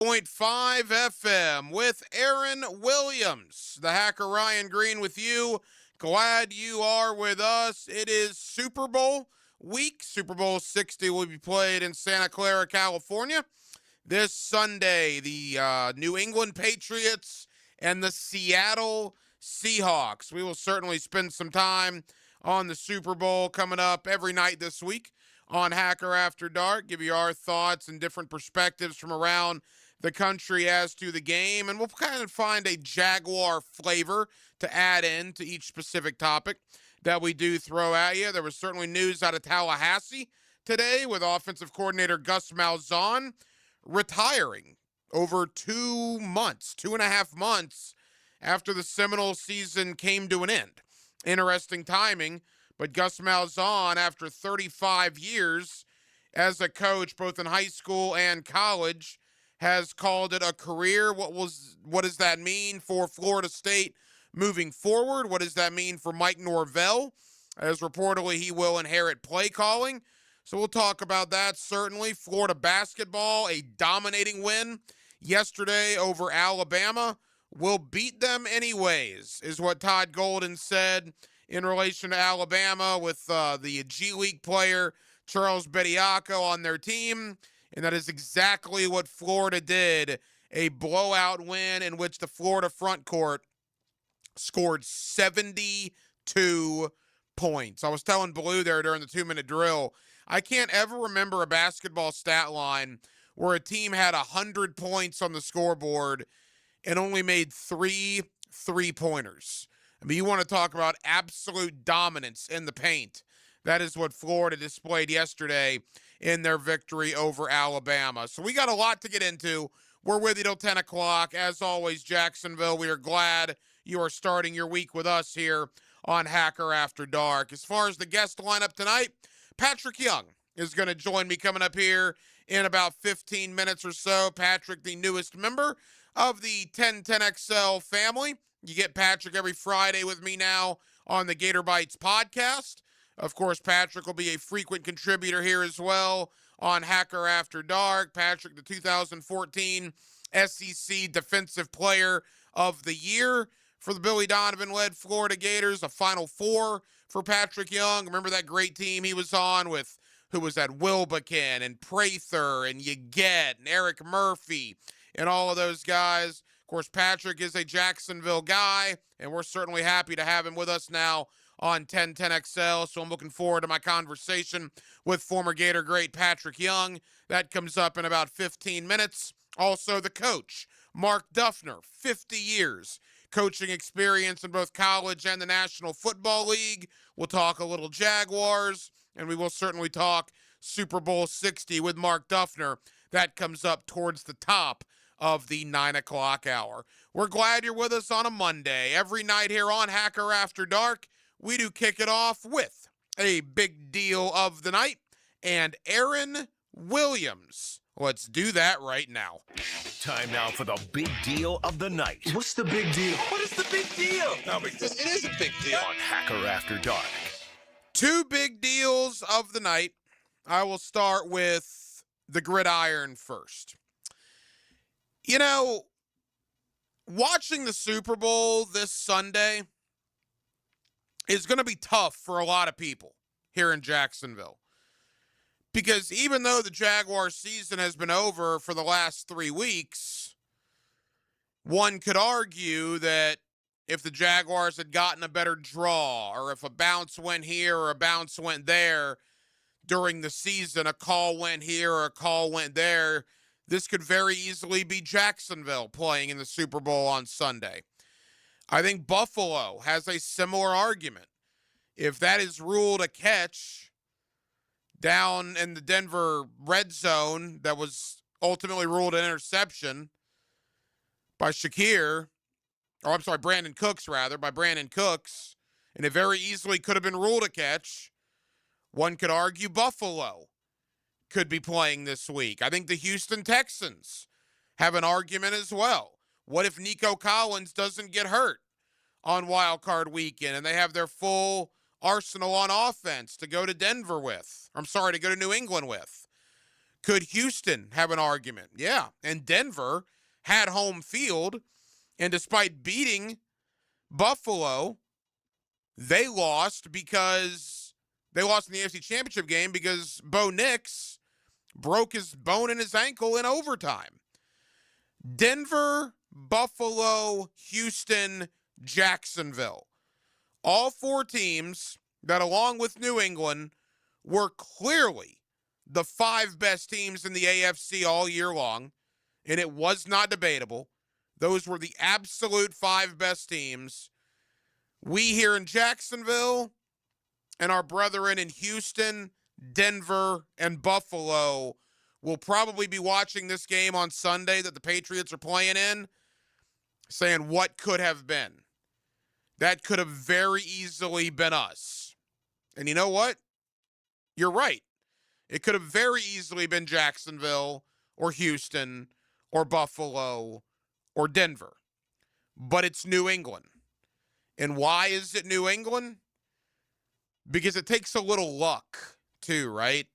101.5 FM with Aaron Williams. The hacker Ryan Green with you. Glad you are with us. It is Super Bowl week. Super Bowl 60 will be played in Santa Clara, California this Sunday. The New England Patriots and the Seattle Seahawks. We will certainly spend some time on the Super Bowl coming up every night this week on Hacker After Dark, give you our thoughts and different perspectives from around the country as to the game, and we'll kind of find a Jaguar flavor to add in to each specific topic that we do throw at you. There was certainly news out of Tallahassee today with offensive coordinator Gus Malzahn retiring over 2.5 months after the Seminole season came to an end. Interesting timing. But Gus Malzahn, after 35 years as a coach, both in high school and college, has called it a career. What does that mean for Florida State moving forward? What does that mean for Mike Norvell, as reportedly he will inherit play calling? So we'll talk about that, certainly. Florida basketball, a dominating win yesterday over Alabama. We'll beat them anyways, is what Todd Golden said in relation to Alabama with the G League player Charles Bediako on their team. And that is exactly what Florida did. A blowout win in which the Florida front court scored 72 points. I was telling Blue there during the 2-minute drill, I can't ever remember a basketball stat line where a team had 100 points on the scoreboard and only made 3 3-pointers. I mean, you want to talk about absolute dominance in the paint. That is what Florida displayed yesterday in their victory over Alabama. So we got a lot to get into. We're with you till 10 o'clock. As always, Jacksonville, we are glad you are starting your week with us here on Hacker After Dark. As far as the guest lineup tonight, Patrick Young is going to join me coming up here in about 15 minutes or so. Patrick, the newest member of the 1010XL family. You get Patrick every Friday with me now on the Gator Bites podcast. Of course, Patrick will be a frequent contributor here as well on Hacker After Dark. Patrick, the 2014 SEC Defensive Player of the Year for the Billy Donovan-led Florida Gators. A Final Four for Patrick Young. Remember that great team he was on with, who was at Wilbekin and Prather and Yeget and Eric Murphy and all of those guys. Of course, Patrick is a Jacksonville guy, and we're certainly happy to have him with us now on 1010XL. So I'm looking forward to my conversation with former Gator great Patrick Young. That comes up in about 15 minutes. Also, the coach, Mark Duffner, 50 years coaching experience in both college and the National Football League. We'll talk a little Jaguars, and we will certainly talk Super Bowl 60 with Mark Duffner. That comes up towards the top of the 9 o'clock hour. We're glad you're with us on a Monday. Every night here on Hacker After Dark, we do kick it off with a big deal of the night and Aaron Williams. Let's do that right now. Time now for the big deal of the night. What's the big deal? What is the big deal? No, because it is a big deal. On Hacker After Dark. Two big deals of the night. I will start with the gridiron first. You know, watching the Super Bowl this Sunday is going to be tough for a lot of people here in Jacksonville. Because even though the Jaguars season has been over for the last 3 weeks, one could argue that if the Jaguars had gotten a better draw, or if a bounce went here or a bounce went there during the season, a call went here or a call went there, this could very easily be Jacksonville playing in the Super Bowl on Sunday. I think Buffalo has a similar argument. If that is ruled a catch down in the Denver red zone that was ultimately ruled an interception by Brandon Cooks, and it very easily could have been ruled a catch, one could argue Buffalo could be playing this week. I think the Houston Texans have an argument as well. What if Nico Collins doesn't get hurt on Wild Card Weekend and they have their full arsenal on offense to go to New England with? Could Houston have an argument? Yeah. And Denver had home field, and despite beating Buffalo, they lost because they lost in the AFC Championship game because Bo Nix broke his bone in his ankle in overtime. Denver, Buffalo, Houston, Jacksonville. All four teams that, along with New England, were clearly the five best teams in the AFC all year long, and it was not debatable. Those were the absolute five best teams. We here in Jacksonville and our brethren in Houston, Denver, and Buffalo will probably be watching this game on Sunday that the Patriots are playing in, saying what could have been. That could have very easily been us. And you know what? You're right. It could have very easily been Jacksonville or Houston or Buffalo or Denver. But it's New England. And why is it New England? Because it takes a little luck, too, right?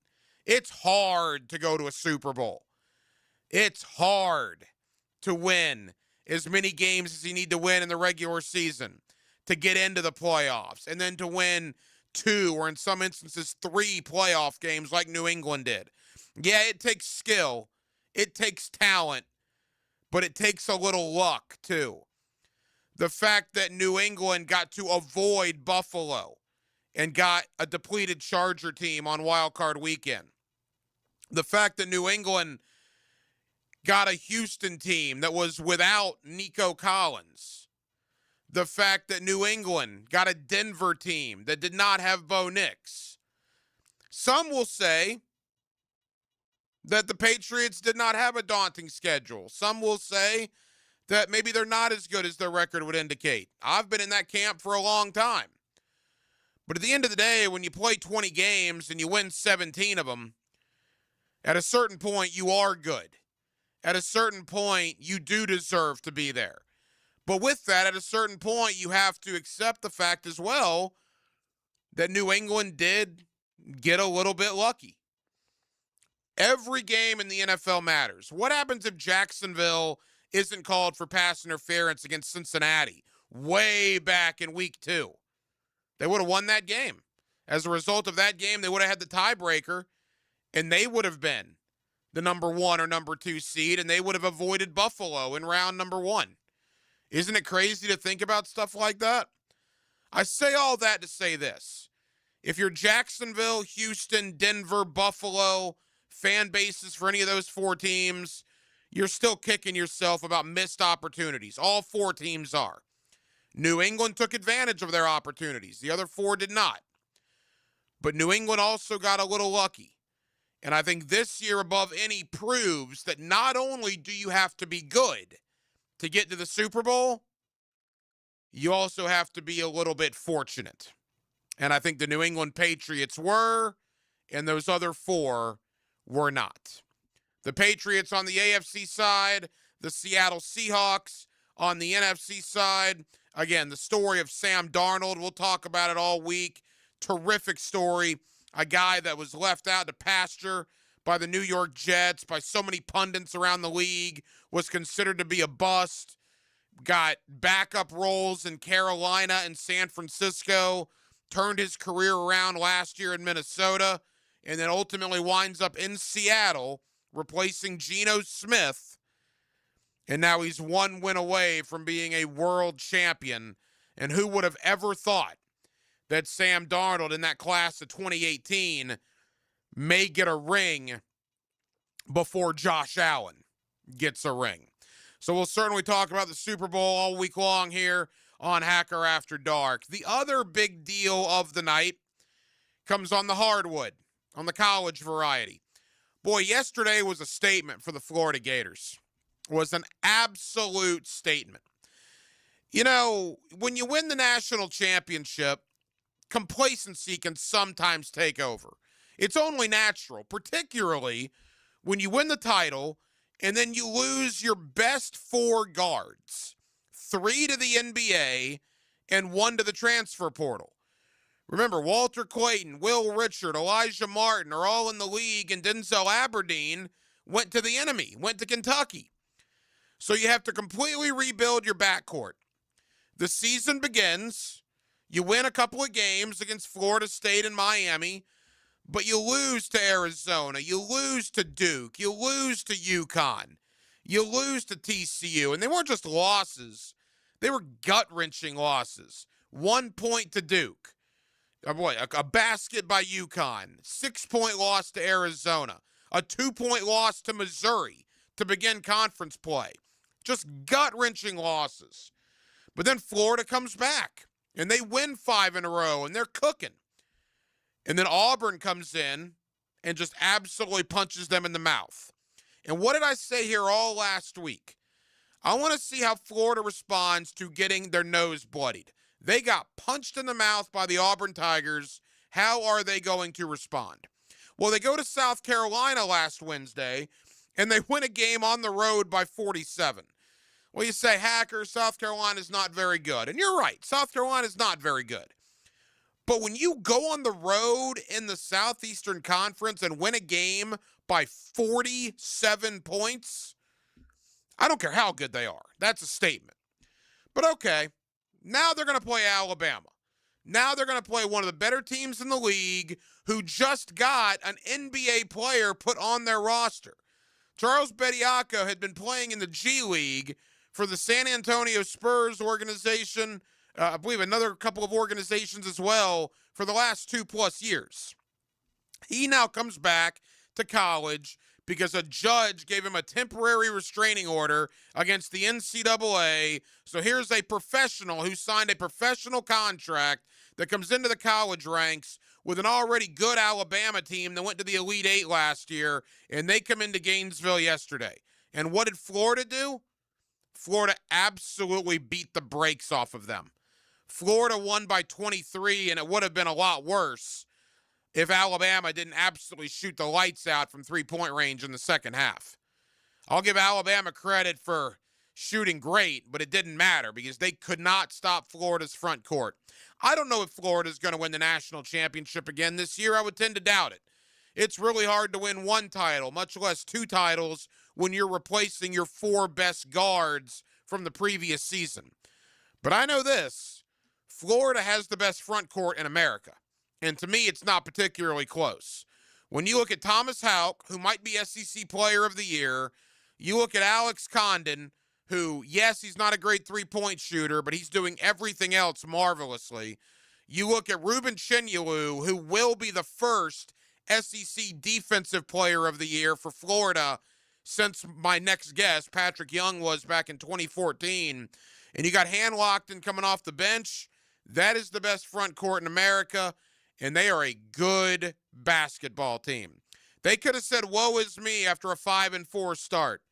It's hard to go to a Super Bowl. It's hard to win as many games as you need to win in the regular season to get into the playoffs, and then to win 2 or in some instances 3 playoff games like New England did. Yeah, it takes skill. It takes talent. But it takes a little luck, too. The fact that New England got to avoid Buffalo and got a depleted Charger team on Wild Card Weekend. The fact that New England got a Houston team that was without Nico Collins. The fact that New England got a Denver team that did not have Bo Nix. Some will say that the Patriots did not have a daunting schedule. Some will say that maybe they're not as good as their record would indicate. I've been in that camp for a long time. But at the end of the day, when you play 20 games and you win 17 of them, at a certain point, you are good. At a certain point, you do deserve to be there. But with that, at a certain point, you have to accept the fact as well that New England did get a little bit lucky. Every game in the NFL matters. What happens if Jacksonville isn't called for pass interference against Cincinnati way back in week 2? They would have won that game. As a result of that game, they would have had the tiebreaker, and they would have been the number 1 or number 2 seed, and they would have avoided Buffalo in round number 1. Isn't it crazy to think about stuff like that? I say all that to say this. If you're Jacksonville, Houston, Denver, Buffalo, fan bases for any of those 4 teams, you're still kicking yourself about missed opportunities. All 4 teams are. New England took advantage of their opportunities. The other 4 did not. But New England also got a little lucky. And I think this year above any proves that not only do you have to be good to get to the Super Bowl, you also have to be a little bit fortunate. And I think the New England Patriots were, and those other 4 were not. The Patriots on the AFC side, the Seattle Seahawks on the NFC side. Again, the story of Sam Darnold, we'll talk about it all week. Terrific story. A guy that was left out to pasture by the New York Jets, by so many pundits around the league, was considered to be a bust. Got backup roles in Carolina and San Francisco. Turned his career around last year in Minnesota. And then ultimately winds up in Seattle, replacing Geno Smith. And now he's 1 win away from being a world champion. And who would have ever thought that Sam Darnold in that class of 2018 may get a ring before Josh Allen gets a ring? So we'll certainly talk about the Super Bowl all week long here on Hacker After Dark. The other big deal of the night comes on the hardwood, on the college variety. Boy, yesterday was a statement for the Florida Gators. Was an absolute statement. You know, when you win the national championship, complacency can sometimes take over. It's only natural, particularly when you win the title and then you lose your best 4 guards, 3 to the NBA and 1 to the transfer portal. Remember, Walter Clayton, Will Richard, Elijah Martin are all in the league, and Denzel Aberdeen went to the enemy, went to Kentucky. So you have to completely rebuild your backcourt. The season begins. You win a couple of games against Florida State and Miami, but you lose to Arizona. You lose to Duke. You lose to UConn. You lose to TCU. And they weren't just losses. They were gut-wrenching losses. 1 point to Duke. A basket by UConn. 6-point loss to Arizona. A 2-point loss to Missouri to begin conference play. Just gut-wrenching losses. But then Florida comes back, and they win 5 in a row, and they're cooking. And then Auburn comes in and just absolutely punches them in the mouth. And what did I say here all last week? I want to see how Florida responds to getting their nose bloodied. They got punched in the mouth by the Auburn Tigers. How are they going to respond? Well, they go to South Carolina last Wednesday, and they win a game on the road by 47. Well, you say, Hacker, South Carolina is not very good. And you're right. South Carolina is not very good. But when you go on the road in the Southeastern Conference and win a game by 47 points, I don't care how good they are. That's a statement. But okay, now they're going to play Alabama. Now they're going to play one of the better teams in the league who just got an NBA player put on their roster. Charles Bediako had been playing in the G League for the San Antonio Spurs organization, I believe another couple of organizations as well, for the last 2+ years. He now comes back to college because a judge gave him a temporary restraining order against the NCAA. So here's a professional who signed a professional contract that comes into the college ranks with an already good Alabama team that went to the Elite Eight last year, and they come into Gainesville yesterday. And what did Florida do? Florida absolutely beat the brakes off of them. Florida won by 23, and it would have been a lot worse if Alabama didn't absolutely shoot the lights out from three-point range in the second half. I'll give Alabama credit for shooting great, but it didn't matter because they could not stop Florida's front court. I don't know if Florida's going to win the national championship again this year. I would tend to doubt it. It's really hard to win one title, much less 2 titles, when you're replacing your 4 best guards from the previous season. But I know this, Florida has the best front court in America. And to me, it's not particularly close. When you look at Thomas Houck, who might be SEC Player of the Year, you look at Alex Condon, who, yes, he's not a great three-point shooter, but he's doing everything else marvelously. You look at Ruben Chinyelu, who will be the first SEC Defensive Player of the Year for Florida since my next guest, Patrick Young, was back in 2014. And you got Hand-Lockton coming off the bench. That is the best front court in America, and they are a good basketball team. They could have said, woe is me, after a 5-4 start.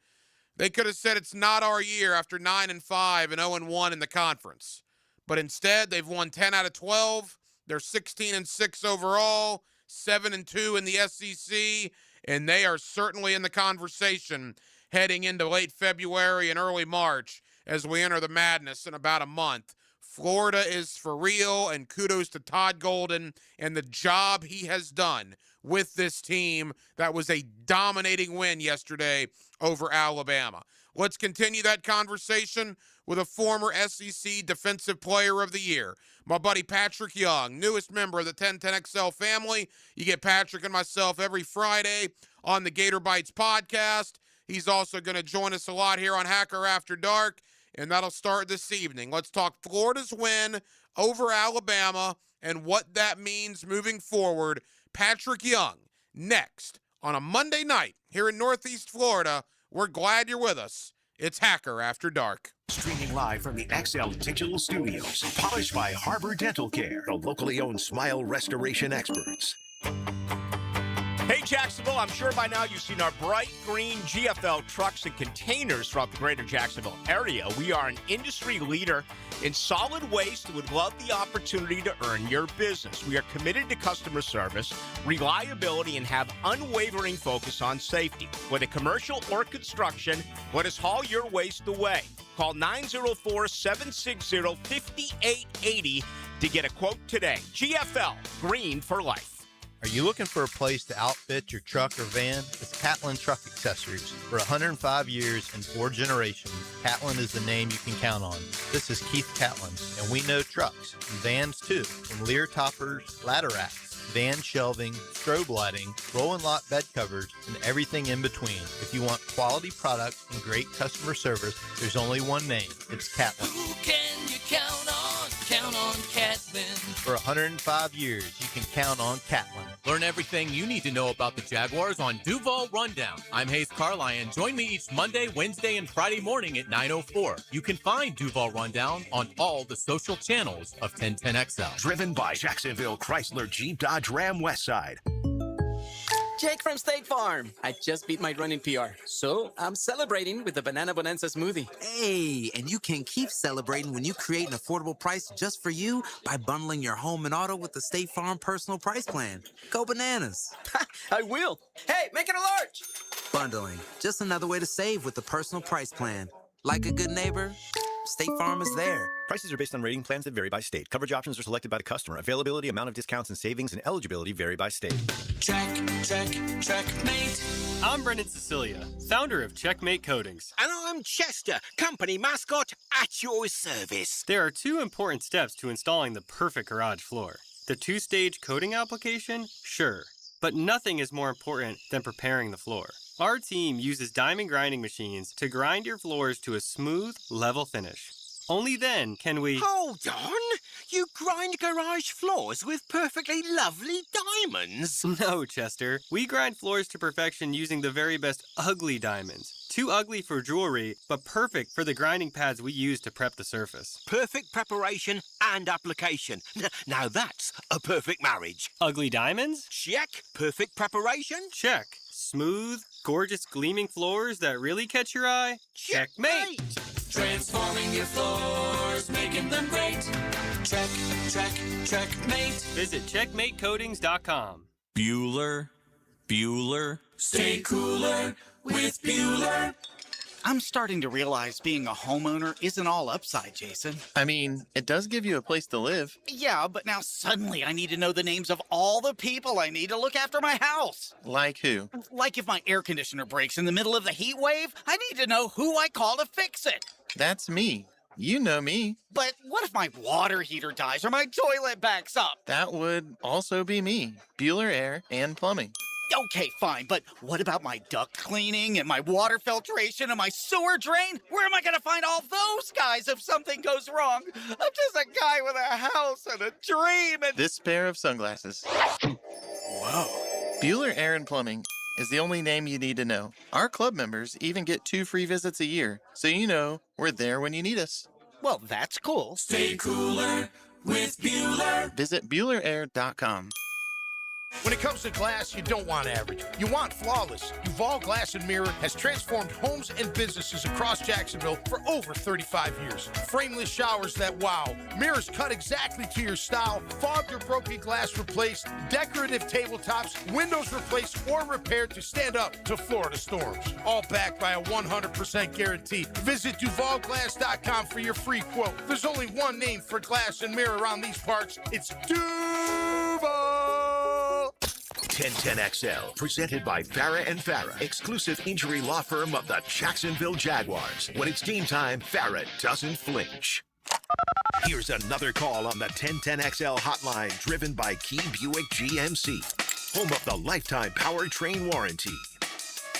They could have said it's not our year after 9-5 and 0-1 in the conference. But instead, they've won 10 out of 12. They're 16-6 overall, 7-2 in the SEC, and they are certainly in the conversation heading into late February and early March as we enter the madness in about a month. Florida is for real, and kudos to Todd Golden and the job he has done with this team. That was a dominating win yesterday over Alabama. Let's continue that conversation with a former SEC Defensive Player of the Year, my buddy Patrick Young, newest member of the 1010XL family. You get Patrick and myself every Friday on the Gator Bites podcast. He's also going to join us a lot here on Hacker After Dark, and that'll start this evening. Let's talk Florida's win over Alabama and what that means moving forward. Patrick Young, next on a Monday night here in Northeast Florida. We're glad you're with us. It's Hacker After Dark. Streaming live from the XL Digital Studios. Polished by Harbor Dental Care, the locally owned smile restoration experts. Hey, Jacksonville, I'm sure by now you've seen our bright green GFL trucks and containers throughout the greater Jacksonville area. We are an industry leader in solid waste and would love the opportunity to earn your business. We are committed to customer service, reliability, and have unwavering focus on safety. Whether commercial or construction, let us haul your waste away. Call 904-760-5880 to get a quote today. GFL, green for life. Are you looking for a place to outfit your truck or van? It's Catlin Truck Accessories. For 105 years and 4 generations, Catlin is the name you can count on. This is Keith Catlin, and we know trucks and vans too. From Lear toppers, ladder racks, van shelving, strobe lighting, roll and lock bed covers, and everything in between. If you want quality products and great customer service, there's only one name. It's Catlin. Who can you count on? Count on Catlin. For 105 years, you can count on Catlin. Learn everything you need to know about the Jaguars on Duval Rundown. I'm Hayes Carlyon. Join me each Monday, Wednesday, and Friday morning at 9:04. You can find Duval Rundown on all the social channels of 1010XL. Driven by Jacksonville Chrysler Jeep Dodge Ram Westside. Jake from State Farm. I just beat my running PR, so I'm celebrating with the Banana Bonanza smoothie. Hey, and you can keep celebrating when you create an affordable price just for you by bundling your home and auto with the State Farm Personal Price Plan. Go bananas. I will. Hey, make it a large. Bundling, just another way to save with the Personal Price Plan. Like a good neighbor, State Farm is there. Prices are based on rating plans that vary by state. Coverage options are selected by the customer. Availability, amount of discounts and savings, and eligibility vary by state. Checkmate. I'm Brendan Cecilia, founder of Checkmate Coatings. And I'm Chester, company mascot at your service. There are 2 important steps to installing the perfect garage floor. The 2-stage coating application, sure, but nothing is more important than preparing the floor. Our team uses diamond grinding machines to grind your floors to a smooth, level finish. Only then can we... Hold on! You grind garage floors with perfectly lovely diamonds? No, Chester. We grind floors to perfection using the very best ugly diamonds. Too ugly for jewelry, but perfect for the grinding pads we use to prep the surface. Perfect preparation and application. Now that's a perfect marriage. Ugly diamonds? Check. Perfect preparation? Check. Smooth, gorgeous gleaming floors that really catch your eye? Checkmate! Transforming your floors, making them great. Checkmate. Visit checkmatecoatings.com. Bueller. Stay cooler with Bueller. I'm starting to realize being a homeowner isn't all upside, Jason. I mean, it does give you a place to live. Yeah, but now suddenly I need to know the names of all the people I need to look after my house. Like who? Like if my air conditioner breaks in the middle of the heat wave, I need to know who I call to fix it. That's me. You know me. But what if my water heater dies or my toilet backs up? That would also be me. Bueller Air and Plumbing. Okay, fine, but what about my duct cleaning and my water filtration and my sewer drain? Where am I going to find all those guys if something goes wrong? I'm just a guy with a house and a dream and... This pair of sunglasses. Whoa. Bueller Air and Plumbing is the only name you need to know. Our club members even get 2 free visits a year, so you know we're there when you need us. Well, that's cool. Stay cooler with Bueller. Visit BuellerAir.com. When it comes to glass, you don't want average. You want flawless. Duval Glass and Mirror has transformed homes and businesses across Jacksonville for over 35 years. Frameless showers that wow. Mirrors cut exactly to your style. Fogged or broken glass replaced. Decorative tabletops. Windows replaced or repaired to stand up to Florida storms. All backed by a 100% guarantee. Visit DuvalGlass.com for your free quote. There's only one name for glass and mirror around these parts. It's Duval. 1010XL, presented by Farah and Farah, exclusive injury law firm of the Jacksonville Jaguars. When it's game time, Farah doesn't flinch. Here's another call on the 1010XL hotline, driven by Key Buick GMC, home of the lifetime powertrain warranty.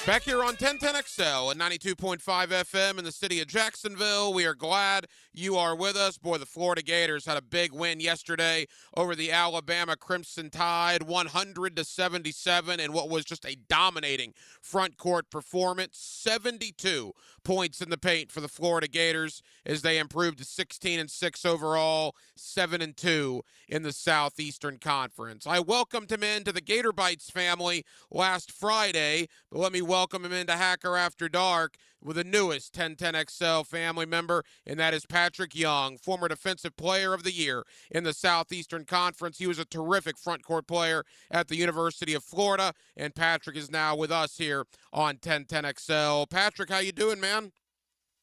Back here on 1010XL at 92.5 FM in the city of Jacksonville. We are glad you are with us. Boy, the Florida Gators had a big win yesterday over the Alabama Crimson Tide, 100-77, in what was just a dominating front court performance. 72 points in the paint for the Florida Gators as they improved to 16-6 overall, 7-2 in the Southeastern Conference. I welcomed him into the Gator Bites family last Friday, but let me welcome him into Hacker After Dark with the newest 1010XL family member, and that is Patrick Young, former Defensive Player of the Year in the Southeastern Conference. He was a terrific front court player at the University of Florida, and Patrick is now with us here on 1010XL. Patrick, how you doing, man?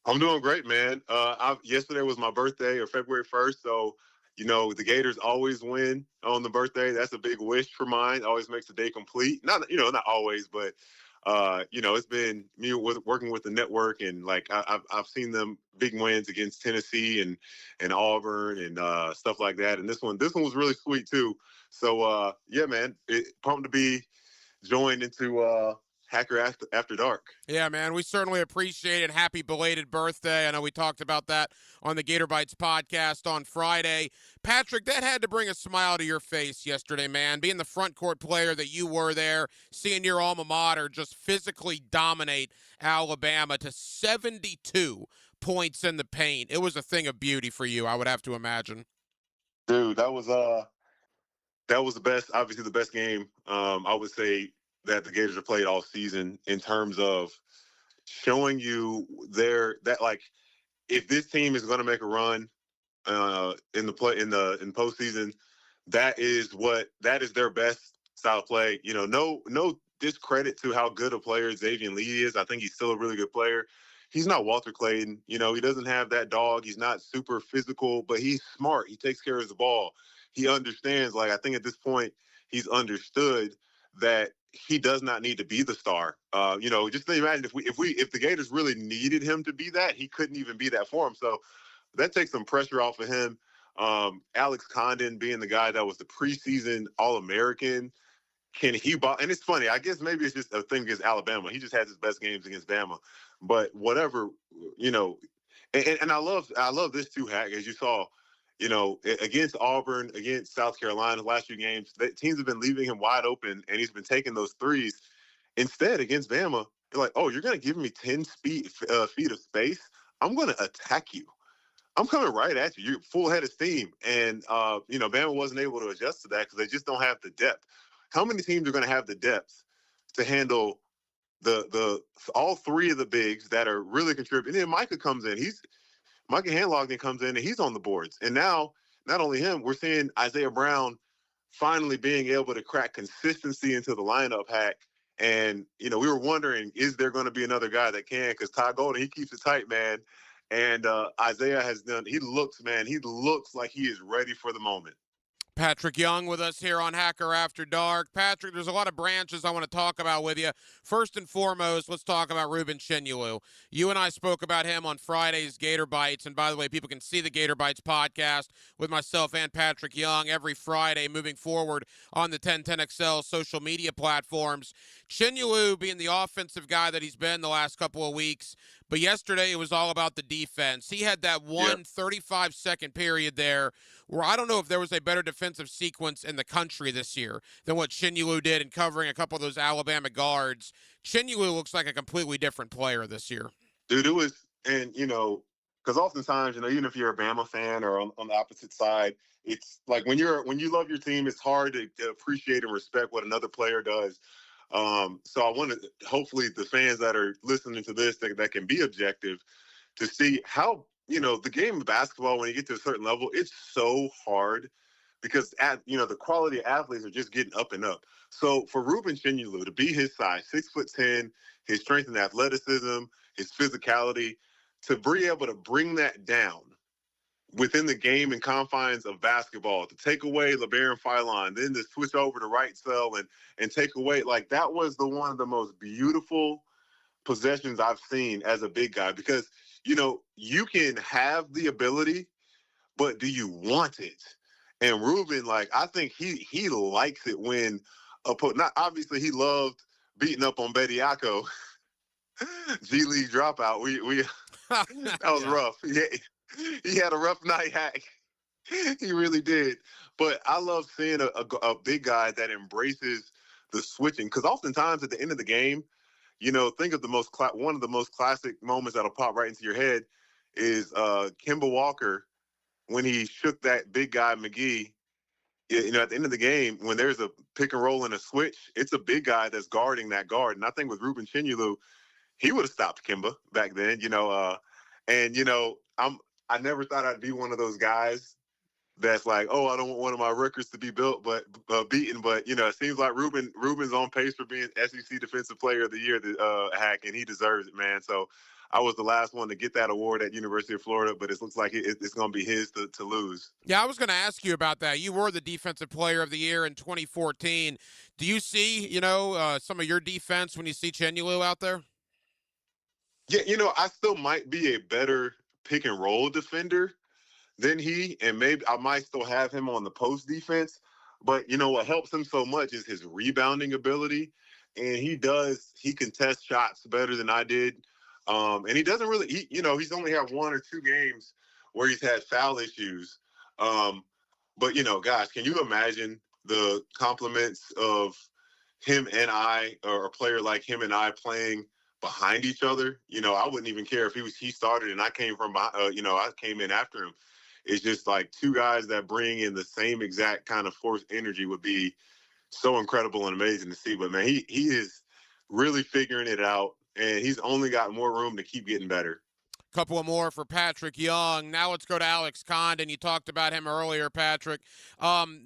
I'm doing great, man. Yesterday was my birthday, or February 1st, so The Gators always win on the birthday. That's a big wish for mine. Always makes the day complete. Not always, but it's been me working with the network, and like I've seen them big wins against Tennessee and Auburn and stuff like that. And this one was really sweet too. So yeah, man, pumped to be joined into Hacker After Dark. Yeah, man, we certainly appreciate it. Happy belated birthday. I know we talked about that on the Gator Bites podcast on Friday. Patrick, that had to bring a smile to your face yesterday, man. Being the front court player that you were there, seeing your alma mater just physically dominate Alabama to 72 points in the paint. It was a thing of beauty for you, I would have to imagine. Dude, that was the best, obviously the best game, I would say, that the Gators have played all season, in terms of showing you if this team is going to make a run in postseason, that is their best style of play. No discredit to how good a player Xavier Lee is. I think he's still a really good player. He's not Walter Clayton. He doesn't have that dog. He's not super physical, but he's smart. He takes care of the ball. He understands. I think at this point, he's understood that he does not need to be the star. Just imagine if the Gators really needed him to be that, he couldn't even be that for him. So that takes some pressure off of him. Alex Condon being the guy that was the preseason All-American, can he ball? And it's funny, I guess maybe it's just a thing against Alabama. He just has his best games against Bama. But whatever, and I love this too, Hack, as you saw. Against Auburn, against South Carolina, the last few games, teams have been leaving him wide open, and he's been taking those threes. Instead, against Bama, you're like, oh, you're going to give me 10 feet of space? I'm going to attack you. I'm coming right at you. You're full head of steam. And, Bama wasn't able to adjust to that because they just don't have the depth. How many teams are going to have the depth to handle all three of the bigs that are really contributing? And then Micah comes in. Micah Handlogden comes in, and he's on the boards. And now, not only him, we're seeing Isaiah Brown finally being able to crack consistency into the lineup, Hack. And, we were wondering, is there going to be another guy that can? Because Ty Golden, he keeps it tight, man. And Isaiah he looks like he is ready for the moment. Patrick Young with us here on Hacker After Dark. Patrick, there's a lot of branches I want to talk about with you. First and foremost, let's talk about Ruben Chinyelu. You and I spoke about him on Friday's Gator Bites. And by the way, people can see the Gator Bites podcast with myself and Patrick Young every Friday moving forward on the 1010XL social media platforms. Chinyelu being the offensive guy that he's been the last couple of weeks. But yesterday it was all about the defense. He had that 35-second period there where I don't know if there was a better defensive sequence in the country this year than what Chinyelu did in covering a couple of those Alabama guards. Chinyelu looks like a completely different player this year. Dude, it was, and, because oftentimes, even if you're a Bama fan or on the opposite side, it's like when you love your team, it's hard to appreciate and respect what another player does. So I want to, hopefully the fans that are listening to this that can be objective to see how, the game of basketball, when you get to a certain level, it's so hard because the quality of athletes are just getting up and up. So for Ruben Chinyelu to be his size, 6'10", his strength and athleticism, his physicality, to be able to bring that down within the game and confines of basketball, to take away LeBaron Philon, then to switch over to right cell and take away, that was one of the most beautiful possessions I've seen as a big guy, because, you can have the ability, but do you want it? And Ruben, I think he likes it when not obviously he loved beating up on Bediako, G League dropout. We that was rough. He had a rough night, Hack. He really did. But I love seeing a big guy that embraces the switching, because oftentimes at the end of the game, think of one of the most classic moments that'll pop right into your head is Kemba Walker when he shook that big guy McGee. At the end of the game, when there's a pick and roll and a switch, it's a big guy that's guarding that guard. And I think with Ruben Chinyelu, he would have stopped Kemba back then. I never thought I'd be one of those guys that's like, oh, I don't want one of my records to be beaten. But, it seems like Ruben's on pace for being SEC Defensive Player of the Year, Hack, and he deserves it, man. So I was the last one to get that award at University of Florida, but it looks like it's going to be his to lose. Yeah, I was going to ask you about that. You were the Defensive Player of the Year in 2014. Do you see, some of your defense when you see Chenulu out there? Yeah, I still might be a better pick and roll defender than he, and maybe I might still have him on the post defense. But what helps him so much is his rebounding ability, and he contests shots better than I did. And he doesn't really, he's only had 1 or 2 games where he's had foul issues. But gosh, can you imagine the compliments of him and I, or a player like him and I playing behind each other? I wouldn't even care if he started and I came from, I came in after him. It's just like 2 guys that bring in the same exact kind of force energy would be so incredible and amazing to see. But man, he is really figuring it out, and he's only got more room to keep getting better. Couple of more for Patrick Young. Now let's go to Alex Condon. You talked about him earlier, Patrick.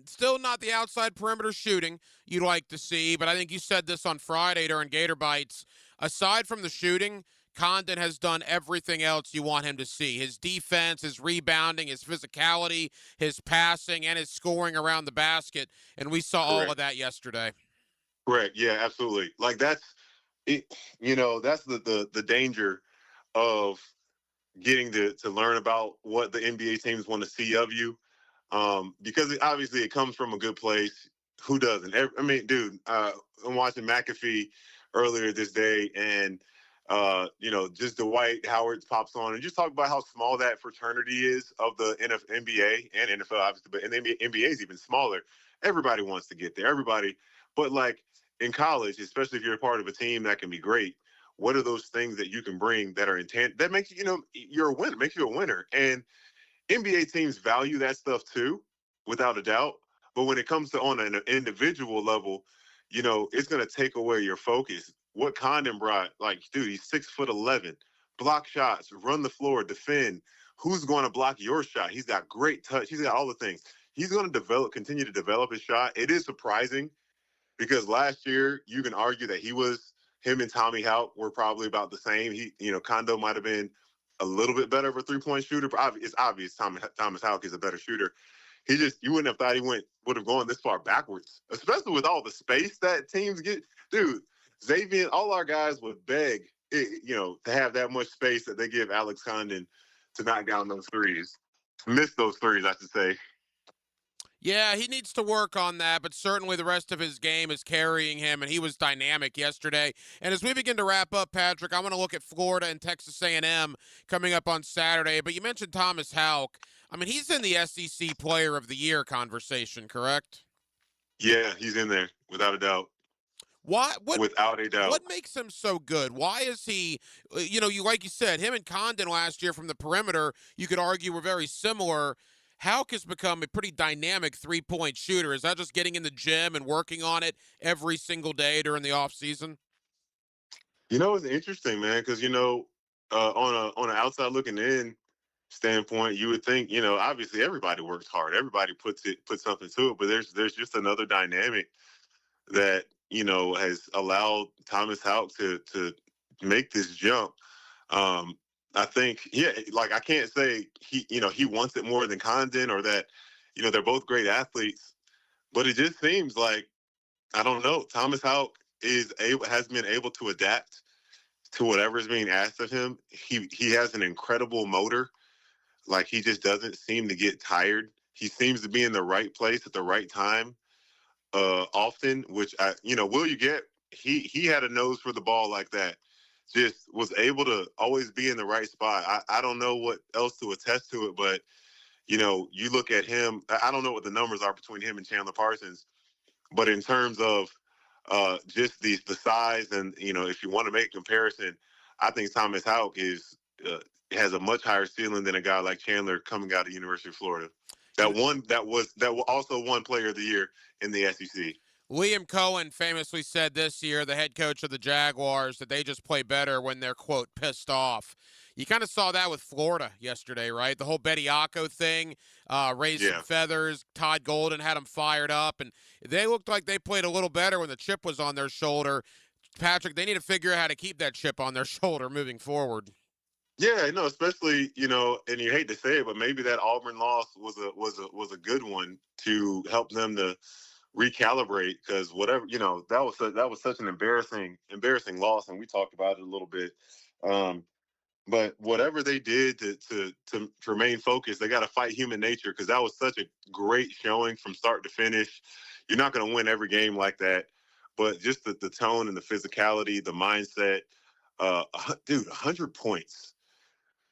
Still not the outside perimeter shooting you'd like to see, but I think you said this on Friday during Gator Bites. Aside from the shooting, Condon has done everything else you want him to see. His defense, his rebounding, his physicality, his passing, and his scoring around the basket, and we saw all of that yesterday. Correct. Yeah, absolutely. Like that's it. That's the danger of getting to learn about what the NBA teams want to see of you, because obviously it comes from a good place. Who doesn't? Dude, I'm watching McAfee earlier this day, and just Dwight Howard pops on and just talk about how small that fraternity is of the NBA and NFL, obviously, but in the NBA is even smaller. Everybody wants to get there. Everybody. But like in college, especially if you're a part of a team that can be great, what are those things that you can bring that are intent that makes you're a winner, makes you a winner? And NBA teams value that stuff too, without a doubt. But when it comes to on an individual level, it's going to take away your focus. What Condon brought, like, dude, he's 6'11", block shots, run the floor, defend. Who's going to block your shot? He's got great touch. He's got all the things. He's going to continue to develop his shot. It is surprising because last year you can argue that him and Tommy Houck were probably about the same. Condon might have been a little bit better of a 3-point shooter. It's obvious Thomas Houck is a better shooter. You wouldn't have thought he would have gone this far backwards, especially with all the space that teams get. Dude, Xavier, all our guys would beg, to have that much space that they give Alex Condon to knock down those threes. Miss those threes, I should say. Yeah, he needs to work on that, but certainly the rest of his game is carrying him, and he was dynamic yesterday. And as we begin to wrap up, Patrick, I want to look at Florida and Texas A&M coming up on Saturday. But you mentioned Thomas Houck. He's in the SEC Player of the Year conversation, correct? Yeah, he's in there, without a doubt. Without a doubt. What makes him so good? Why is he, like you said, him and Condon last year from the perimeter, you could argue were very similar. Houck has become a pretty dynamic 3-point shooter. Is that just getting in the gym and working on it every single day during the offseason? It's interesting, man, because, on an outside looking in standpoint, you would think, obviously everybody works hard. Everybody puts something to it, but there's just another dynamic that, has allowed Thomas Houck to make this jump. I think, I can't say he wants it more than Condon or that, they're both great athletes, but it just seems like, I don't know, Thomas Houck has been able to adapt to whatever is being asked of him. He has an incredible motor. Like, he just doesn't seem to get tired. He seems to be in the right place at the right time often, which will you get? He had a nose for the ball like that. Just was able to always be in the right spot. I don't know what else to attest to it, but, you look at him, I don't know what the numbers are between him and Chandler Parsons, but in terms of just the size and, if you want to make a comparison, I think Thomas Houck has a much higher ceiling than a guy like Chandler coming out of the University of Florida. That also won Player of the Year in the SEC. Liam Cohen famously said this year, the head coach of the Jaguars, that they just play better when they're, quote, pissed off. You kind of saw that with Florida yesterday, right? The whole Bediako thing, raised some feathers. Todd Golden had them fired up, and they looked like they played a little better when the chip was on their shoulder. Patrick, they need to figure out how to keep that chip on their shoulder moving forward. Yeah, no, especially, and you hate to say it, but maybe that Auburn loss was a good one to help them to recalibrate, because whatever, that was such an embarrassing loss, and we talked about it a little bit. But whatever they did to remain focused, they got to fight human nature, because that was such a great showing from start to finish. You're not going to win every game like that, but just the tone and the physicality, the mindset. Dude, 100 points,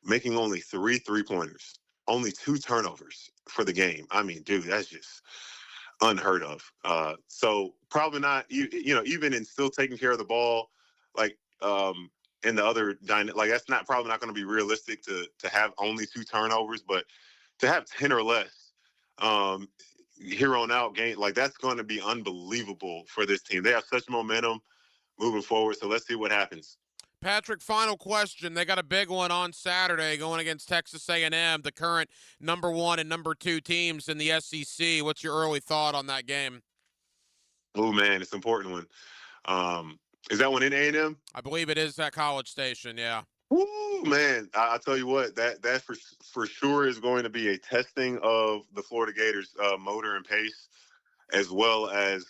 making only 3 3-pointers, only 2 turnovers for the game. I mean, dude, that's just unheard of. So probably not, even in still taking care of the ball, like in the other like that's probably not going to be realistic to have only 2 turnovers, but to have 10 or less here on out game, like that's going to be unbelievable for this team. They have such momentum moving forward. So let's see what happens. Patrick, final question. They got a big one on Saturday going against Texas A&M, the current number 1 and number 2 teams in the SEC. What's your early thought on that game? Oh, man, it's an important one. Is that one in A&M? I believe it is at College Station, yeah. Woo, man, I'll tell you what, that for sure is going to be a testing of the Florida Gators' motor and pace, as well as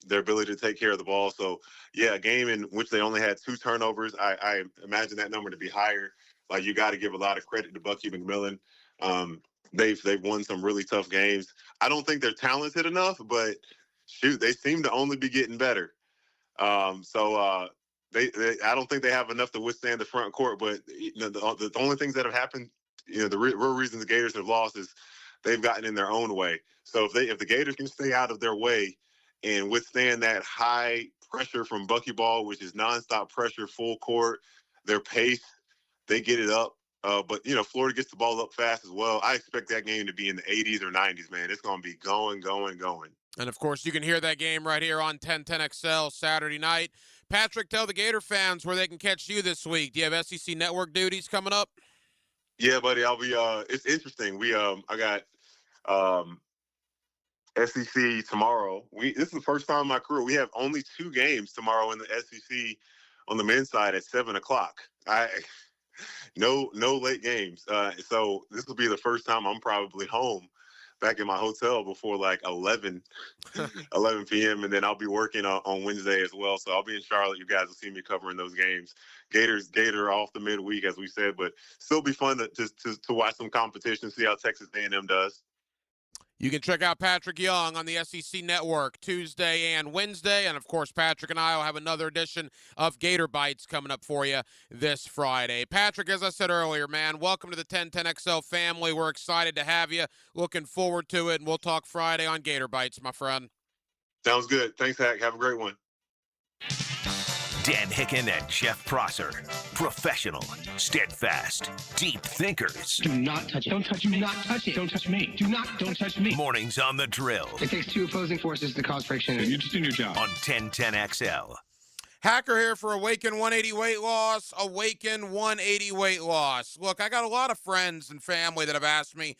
their ability to take care of the ball. So, yeah, a game in which they only had 2 turnovers. I imagine that number to be higher. Like, you got to give a lot of credit to Bucky McMillan. They've won some really tough games. I don't think they're talented enough, but shoot, they seem to only be getting better. I don't think they have enough to withstand the front court. But the only things that have happened, the real reason the Gators have lost is they've gotten in their own way. So if the Gators can stay out of their way and withstand that high pressure from Buckyball, which is nonstop pressure, full court, their pace, they get it up. But Florida gets the ball up fast as well. I expect that game to be in the 80s or 90s, man. It's going to be going. And, of course, you can hear that game right here on 1010XL Saturday night. Patrick, tell the Gator fans where they can catch you this week. Do you have SEC Network duties coming up? Yeah, buddy. I'll be. It's interesting. I got SEC tomorrow. This is the first time in my career we have only 2 games tomorrow in the SEC on the men's side at 7:00. No late games. So this will be the first time I'm probably home back in my hotel before like 11 p.m. And then I'll be working on Wednesday as well. So I'll be in Charlotte. You guys will see me covering those games. Gator off the midweek, as we said, but still be fun to watch some competition, see how Texas A&M does. You can check out Patrick Young on the SEC Network Tuesday and Wednesday. And, of course, Patrick and I will have another edition of Gator Bites coming up for you this Friday. Patrick, as I said earlier, man, welcome to the 1010XL family. We're excited to have you. Looking forward to it. And we'll talk Friday on Gator Bites, my friend. Sounds good. Thanks, Hack. Have a great one. Dan Hicken and Jeff Prosser. Professional, steadfast, deep thinkers. Do not touch it. Don't touch me. Do not touch it. Don't touch me. Don't touch me. Mornings on the drill. It takes 2 opposing forces to cause friction. You're just doing your job. On 1010XL. Hacker here for Awaken 180 Weight Loss. Awaken 180 Weight Loss. Look, I got a lot of friends and family that have asked me,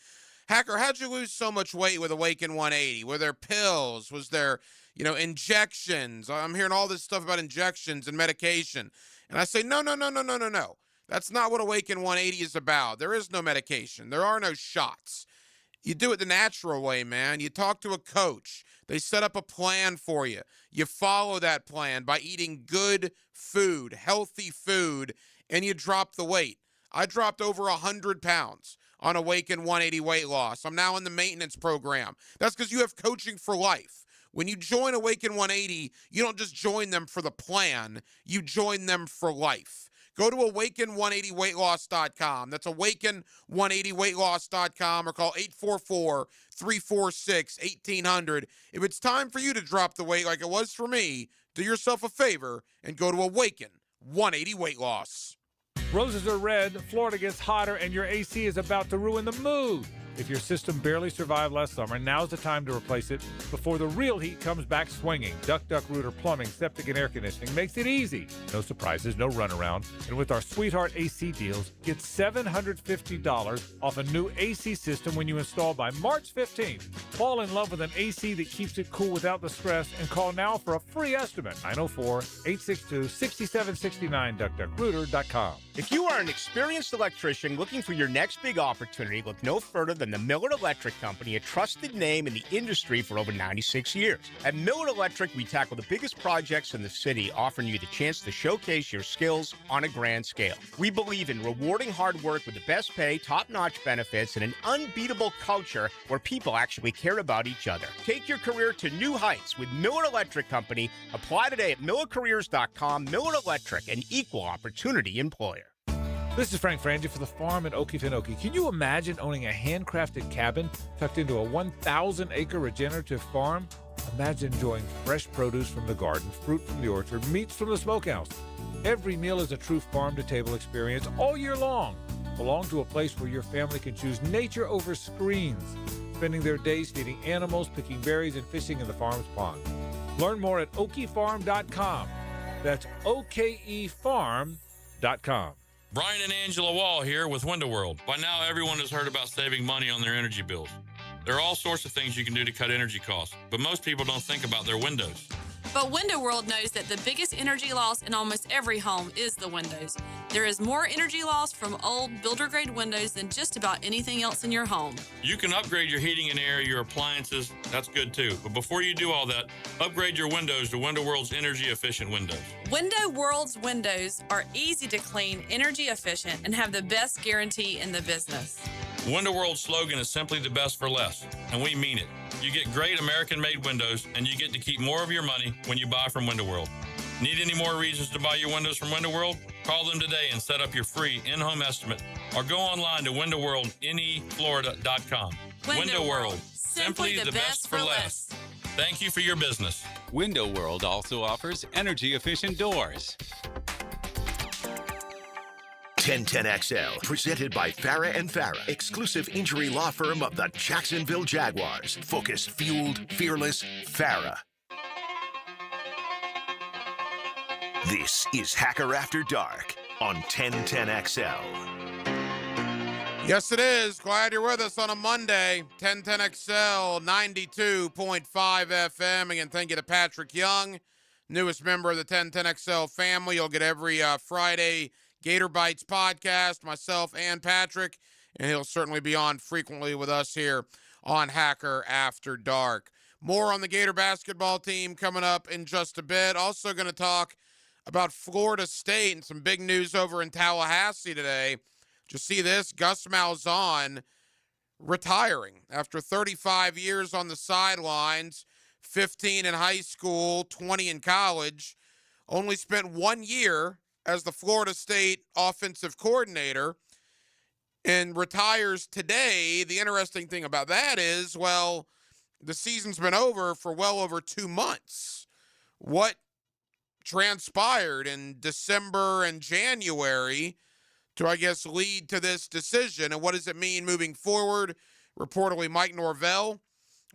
Hacker, how'd you lose so much weight with Awaken 180? Were there pills? Was there injections? I'm hearing all this stuff about injections and medication. And I say, no. That's not what Awaken 180 is about. There is no medication. There are no shots. You do it the natural way, man. You talk to a coach. They set up a plan for you. You follow that plan by eating good food, healthy food, and you drop the weight. I dropped over 100 pounds on Awaken 180 Weight Loss. I'm now in the maintenance program. That's because you have coaching for life. When you join Awaken 180, you don't just join them for the plan, you join them for life. Go to awaken180weightloss.com. That's awaken180weightloss.com, or call 844-346-1800. If it's time for you to drop the weight like it was for me, do yourself a favor and go to Awaken 180 Weight Loss. Roses are red, Florida gets hotter, and your AC is about to ruin the mood. If your system barely survived last summer, now's the time to replace it before the real heat comes back swinging. Duck Rooter Plumbing, Septic, and Air Conditioning makes it easy. No surprises, no runaround. And with our Sweetheart AC deals, get $750 off a new AC system when you install by March 15th. Fall in love with an AC that keeps it cool without the stress and call now for a free estimate. 904-862-6769, duckduckrooter.com. If you are an experienced electrician looking for your next big opportunity, look no further than the Miller Electric Company, a trusted name in the industry for over 96 years. At Miller Electric, we tackle the biggest projects in the city, offering you the chance to showcase your skills on a grand scale. We believe in rewarding hard work with the best pay, top-notch benefits, and an unbeatable culture where people actually care about each other. Take your career to new heights with Miller Electric Company. Apply today at millercareers.com. Miller Electric, an equal opportunity employer. This is Frank Frangie for the farm at Okefenokee. Can you imagine owning a handcrafted cabin tucked into a 1,000-acre regenerative farm? Imagine enjoying fresh produce from the garden, fruit from the orchard, meats from the smokehouse. Every meal is a true farm-to-table experience all year long. Belong to a place where your family can choose nature over screens, spending their days feeding animals, picking berries, and fishing in the farm's pond. Learn more at okefarm.com. That's okefarm.com. Brian and Angela Wall here with Window World. By now, everyone has heard about saving money on their energy bills. There are all sorts of things you can do to cut energy costs, but most people don't think about their windows. But Window World knows that the biggest energy loss in almost every home is the windows. There is more energy loss from old builder-grade windows than just about anything else in your home. You can upgrade your heating and air, your appliances. That's good too. But before you do all that, upgrade your windows to Window World's energy-efficient windows. Window World's windows are easy to clean, energy efficient, and have the best guarantee in the business. Window World's slogan is simply the best for less, and we mean it. You get great American-made windows, and you get to keep more of your money when you buy from Window World. Need any more reasons to buy your windows from Window World? Call them today and set up your free in-home estimate, or go online to windowworldneflorida.com. Window World, simply the best for less. Thank you for your business. Window World also offers energy-efficient doors. 1010XL, presented by Farah and Farah, exclusive injury law firm of the Jacksonville Jaguars. Focused, fueled, fearless, Farah. This is Hacker After Dark on 1010XL. Yes, it is. Glad you're with us on a Monday. 1010XL, 92.5 FM. Again, thank you to Patrick Young, newest member of the 1010XL family. You'll get every Friday Gator Bites podcast, myself and Patrick, and he'll certainly be on frequently with us here on Hacker After Dark. More on the Gator basketball team coming up in just a bit. Also going to talk about Florida State and some big news over in Tallahassee today. Just see this, Gus Malzahn retiring after 35 years on the sidelines, 15 in high school, 20 in college, only spent 1 year as the Florida State offensive coordinator and retires today. The interesting thing about that is, well, the season's been over for well over 2 months. What transpired in December and January to, I guess, lead to this decision, and what does it mean moving forward? Reportedly, Mike Norvell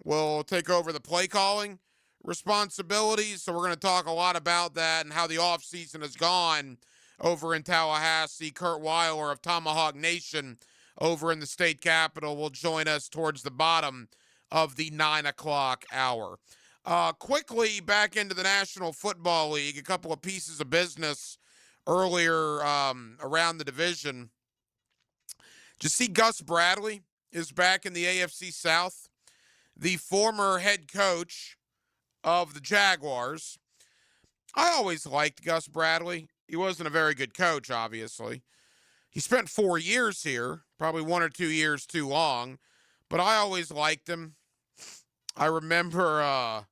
will take over the play calling responsibilities, so we're going to talk a lot about that and how the offseason has gone over in Tallahassee. Kurt Weiler of Tomahawk Nation over in the state capitol will join us towards the bottom of the 9 o'clock hour. Quickly, back into the National Football League, a couple of pieces of business earlier around the division. Just see Gus Bradley is back in the AFC South, the former head coach of the Jaguars. I always liked Gus Bradley. He wasn't a very good coach, obviously. He spent 4 years here, probably 1 or 2 years too long, but I always liked him. I remember,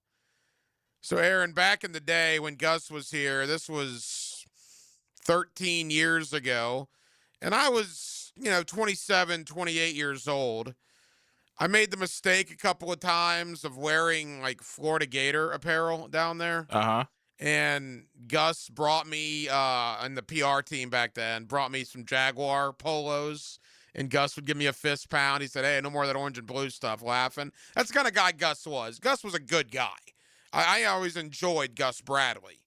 so Aaron, back in the day when Gus was here, this was 13 years ago, and I was, 27, 28 years old. I made the mistake a couple of times of wearing like Florida Gator apparel down there. And Gus brought me, and the PR team back then, brought me some Jaguar polos And Gus would give me a fist pound. He said, hey, no more of that orange and blue stuff, laughing. That's the kind of guy Gus was. Gus was a good guy. I always enjoyed Gus Bradley.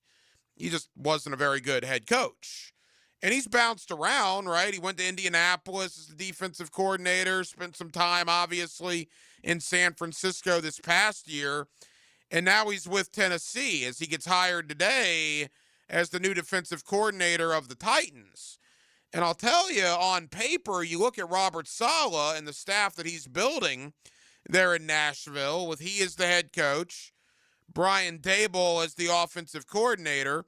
He just wasn't a very good head coach. And he's bounced around, right? He went to Indianapolis as the defensive coordinator, spent some time, obviously, in San Francisco this past year. And now he's with Tennessee as he gets hired today as the new defensive coordinator of the Titans. And I'll tell you, on paper, you look at Robert Saleh and the staff that he's building there in Nashville, with he as the head coach, Brian Daboll as the offensive coordinator,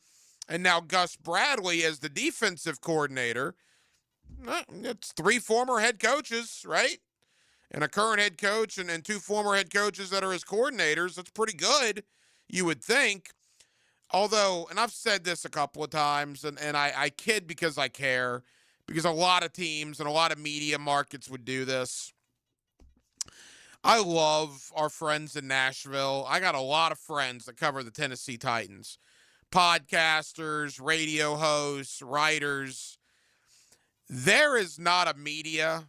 and now Gus Bradley as the defensive coordinator. It's 3 former head coaches, right? And a current head coach and 2 former head coaches that are his coordinators. That's pretty good, you would think. Although, and I've said this a couple of times, and I kid because I care, because a lot of teams and a lot of media markets would do this. I love our friends in Nashville. I got a lot of friends that cover the Tennessee Titans. Podcasters, radio hosts, writers. There is not a media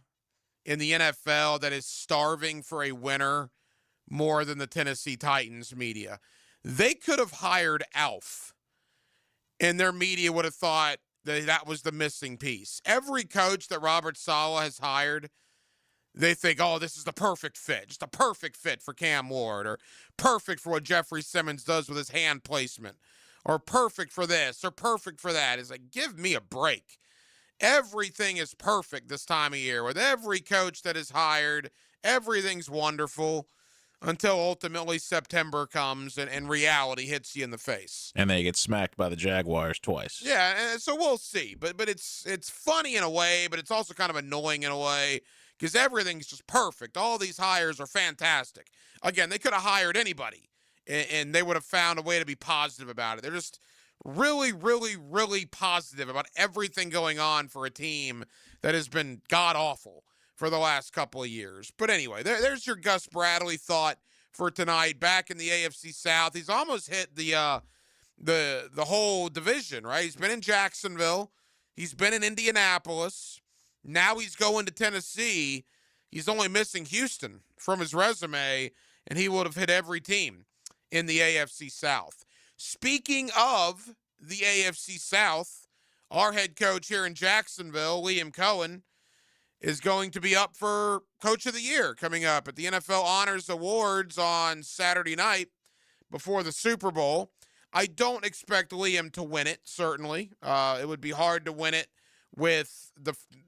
in the NFL that is starving for a winner more than the Tennessee Titans media. They could have hired Alf, and their media would have thought that was the missing piece. Every coach that Robert Saleh has hired, they think, oh, this is the perfect fit. Just a perfect fit for Cam Ward, or perfect for what Jeffrey Simmons does with his hand placement, or perfect for this, or perfect for that. It's like, give me a break. Everything is perfect this time of year. With every coach that is hired, everything's wonderful until ultimately September comes and reality hits you in the face. And they get smacked by the Jaguars twice. Yeah, and so we'll see. But it's funny in a way, but it's also kind of annoying in a way because everything's just perfect. All these hires are fantastic. Again, they could have hired anybody, and they would have found a way to be positive about it. They're just really, really, really positive about everything going on for a team that has been god-awful for the last couple of years. But anyway, there's your Gus Bradley thought for tonight. Back in the AFC South, he's almost hit the whole division, right? He's been in Jacksonville. He's been in Indianapolis. Now he's going to Tennessee. He's only missing Houston from his resume, and he would have hit every team in the AFC South. Speaking of the AFC South, our head coach here in Jacksonville, Liam Cohen, is going to be up for Coach of the Year coming up at the NFL Honors Awards on Saturday night before the Super Bowl. I don't expect Liam to win it, certainly. It would be hard to win it with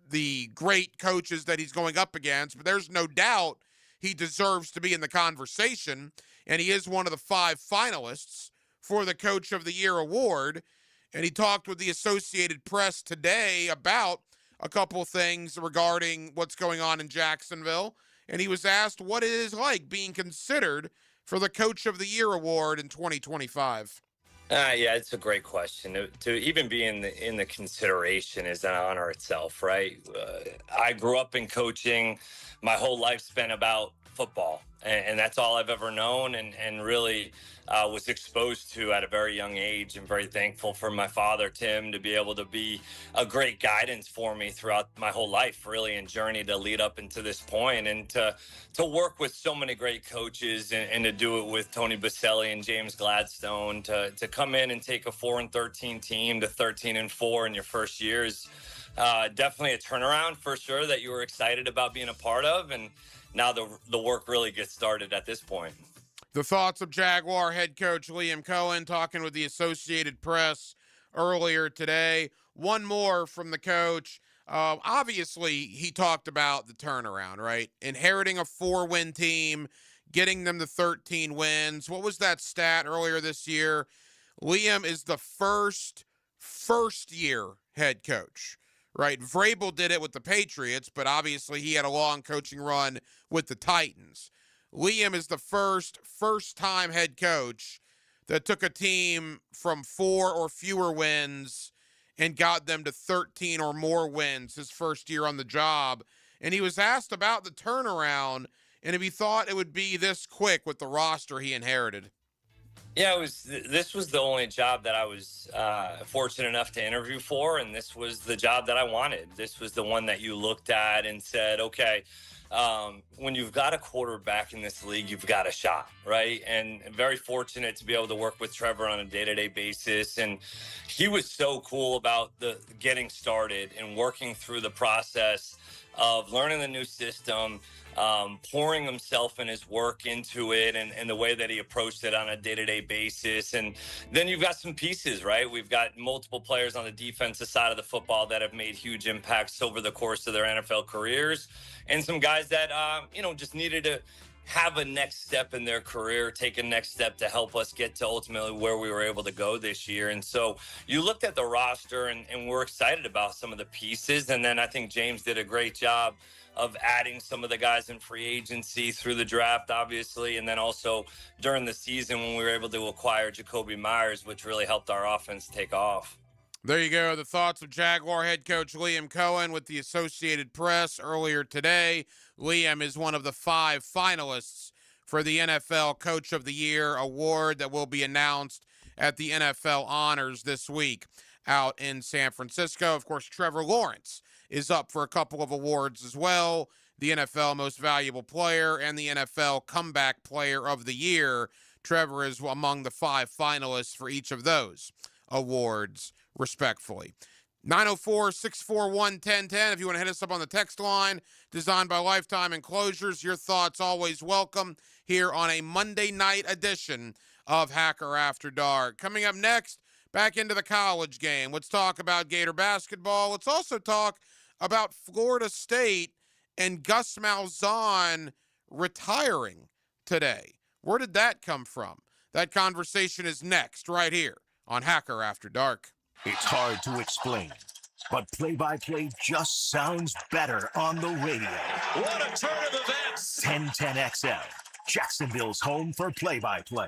the great coaches that he's going up against, but there's no doubt he deserves to be in the conversation, and he is one of the 5 finalists for the Coach of the Year award. And he talked with the Associated Press today about a couple of things regarding what's going on in Jacksonville. And he was asked what it is like being considered for the Coach of the Year award in 2025. Yeah, it's a great question. To even be in the consideration is an honor itself, right? I grew up in coaching. My whole life spent about football, and that's all I've ever known, and really was exposed to at a very young age. I'm very thankful for my father, Tim, to be able to be a great guidance for me throughout my whole life, really, and journey to lead up into this point, and to work with so many great coaches and to do it with Tony Baselli and James Gladstone, to come in and take a 4-13 team to 13-4 in your first years. Definitely a turnaround for sure that you were excited about being a part of, and now the work really gets started at this point. The thoughts of Jaguar head coach Liam Cohen talking with the Associated Press earlier today. One more from the coach. Obviously, he talked about the turnaround, right? Inheriting a 4-win team, getting them to 13 wins. What was that stat earlier this year? Liam is the first-year head coach, right? Vrabel did it with the Patriots, but obviously he had a long coaching run with the Titans. Liam is the first-time head coach that took a team from 4 or fewer wins and got them to 13 or more wins his first year on the job. And he was asked about the turnaround and if he thought it would be this quick with the roster he inherited. Yeah, this was the only job that I was fortunate enough to interview for, and this was the job that I wanted. This was the one that you looked at and said, okay, when you've got a quarterback in this league, you've got a shot, right? And very fortunate to be able to work with Trevor on a day-to-day basis. And he was so cool about the getting started and working through the process of learning the new system, pouring himself and his work into it, and the way that he approached it on a day-to-day basis. And then you've got some pieces, right? We've got multiple players on the defensive side of the football that have made huge impacts over the course of their NFL careers, and some guys that just needed to have a next step in their career, take a next step to help us get to ultimately where we were able to go this year. And so you looked at the roster, and we're excited about some of the pieces. And then I think James did a great job of adding some of the guys in free agency through the draft, obviously, and then also during the season when we were able to acquire Jakobi Meyers, which really helped our offense take off. There you go. The thoughts of Jaguar head coach Liam Cohen with the Associated Press earlier today. Liam is one of the 5 finalists for the NFL Coach of the Year award that will be announced at the NFL Honors this week out in San Francisco. Of course, Trevor Lawrence is up for a couple of awards as well. The NFL Most Valuable Player and the NFL Comeback Player of the Year. Trevor is among the 5 finalists for each of those awards, respectfully. 904-641-1010 if you want to hit us up on the text line. Designed by Lifetime Enclosures. Your thoughts always welcome here on a Monday night edition of Hacker After Dark. Coming up next, back into the college game. Let's talk about Gator basketball. Let's also talk about Florida State and Gus Malzahn retiring today. Where did that come from? That conversation is next right here on Hacker After Dark. It's hard to explain, but play-by-play just sounds better on the radio. What a turn of events! 1010XL, Jacksonville's home for play-by-play.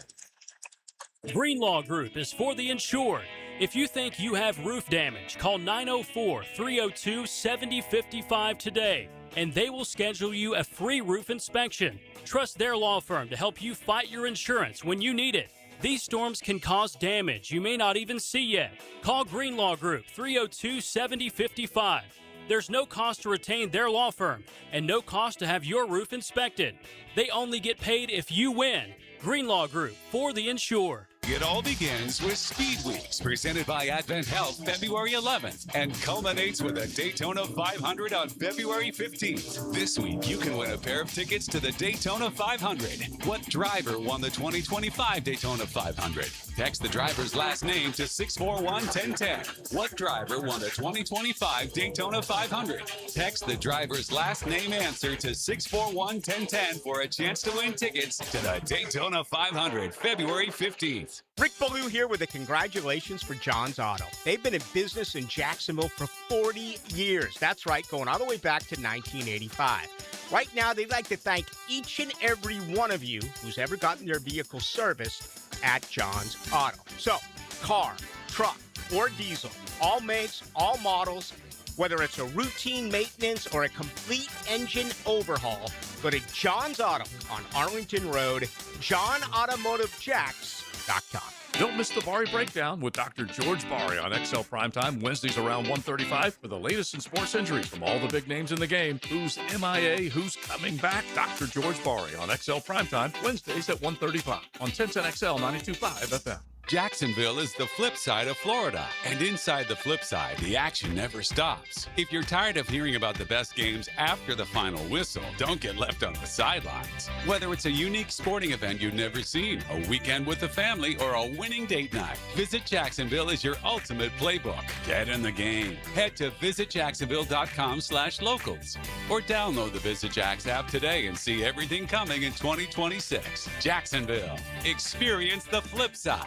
Greenlaw Group is for the insured. If you think you have roof damage, call 904-302-7055 today, and they will schedule you a free roof inspection. Trust their law firm to help you fight your insurance when you need it. These storms can cause damage you may not even see yet. Call Greenlaw Group 302-7055. There's no cost to retain their law firm and no cost to have your roof inspected. They only get paid if you win. Greenlaw Group, for the insured. It all begins with Speed Weeks, presented by Advent Health, February 11th, and culminates with a Daytona 500 on February 15th. This week, you can win a pair of tickets to the Daytona 500. What driver won the 2025 Daytona 500? Text the driver's last name to 641-1010. What driver won the 2025 Daytona 500? Text the driver's last name answer to 641-1010 for a chance to win tickets to the Daytona 500, February 15th. Rick Ballou here with a congratulations for John's Auto. They've been in business in Jacksonville for 40 years. That's right, going all the way back to 1985. Right now, they'd like to thank each and every one of you who's ever gotten their vehicle serviced at John's Auto. So, car, truck, or diesel, all makes, all models, whether it's a routine maintenance or a complete engine overhaul, go to John's Auto on Arlington Road, JohnAutomotiveJacks.com. Don't miss the Bari Breakdown with Dr. George Bari on XL Primetime, Wednesdays around 1:35 for the latest in sports injuries from all the big names in the game. Who's MIA, who's coming back? Dr. George Bari on XL Primetime, Wednesdays at 1:35 on 1010XL 92.5 FM. Jacksonville is the flip side of Florida. And inside the flip side, the action never stops. If you're tired of hearing about the best games after the final whistle, don't get left on the sidelines. Whether it's a unique sporting event you've never seen, a weekend with the family, or a winning date night, Visit Jacksonville is your ultimate playbook. Get in the game. Head to visitjacksonville.com/locals or download the Visit Jacks app today and see everything coming in 2026. Jacksonville. Experience the flip side.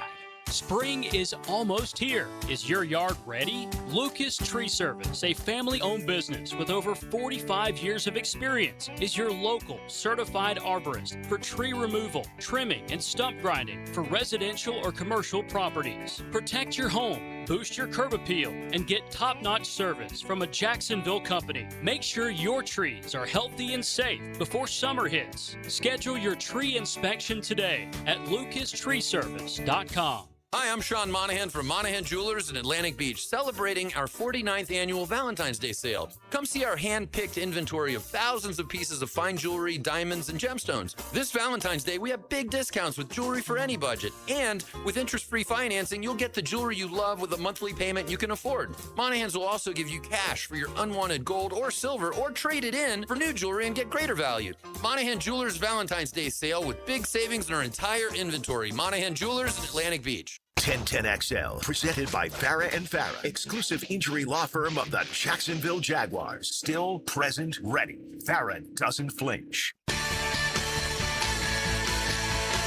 Spring is almost here. Is your yard ready? Lucas Tree Service, a family-owned business with over 45 years of experience, is your local certified arborist for tree removal, trimming, and stump grinding for residential or commercial properties. Protect your home. Boost your curb appeal and get top-notch service from a Jacksonville company. Make sure your trees are healthy and safe before summer hits. Schedule your tree inspection today at lucastreeservice.com. Hi, I'm Sean Monahan from Monahan Jewelers in Atlantic Beach, celebrating our 49th annual Valentine's Day sale. Come see our hand-picked inventory of thousands of pieces of fine jewelry, diamonds, and gemstones. This Valentine's Day, we have big discounts with jewelry for any budget. And with interest-free financing, you'll get the jewelry you love with a monthly payment you can afford. Monahans will also give you cash for your unwanted gold or silver, or trade it in for new jewelry and get greater value. Monahan Jewelers Valentine's Day sale with big savings in our entire inventory. Monahan Jewelers in Atlantic Beach. 1010XL, presented by Farah and Farah, exclusive injury law firm of the Jacksonville Jaguars. Still, present, ready. Farah doesn't flinch.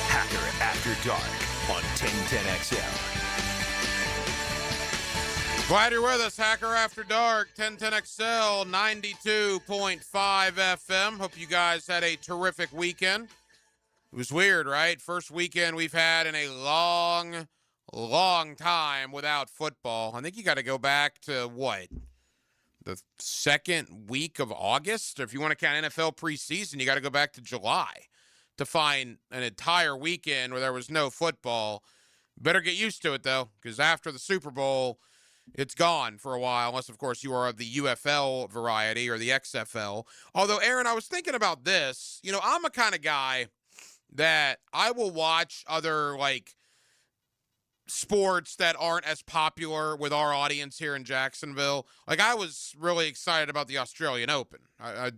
Hacker After Dark on 1010XL. Glad you're with us, Hacker After Dark, 1010XL, 92.5 FM. Hope you guys had a terrific weekend. It was weird, right? First weekend we've had in a long time without football. I think you got to go back to what? The second week of August? Or if you want to count NFL preseason, you got to go back to July to find an entire weekend where there was no football. Better get used to it, though, because after the Super Bowl, it's gone for a while, unless, of course, you are of the UFL variety or the XFL. Although, Aaron, I was thinking about this. You know, I'm a kind of guy that I will watch other, like, sports that aren't as popular with our audience here in Jacksonville. Like, I was really excited about the Australian Open. I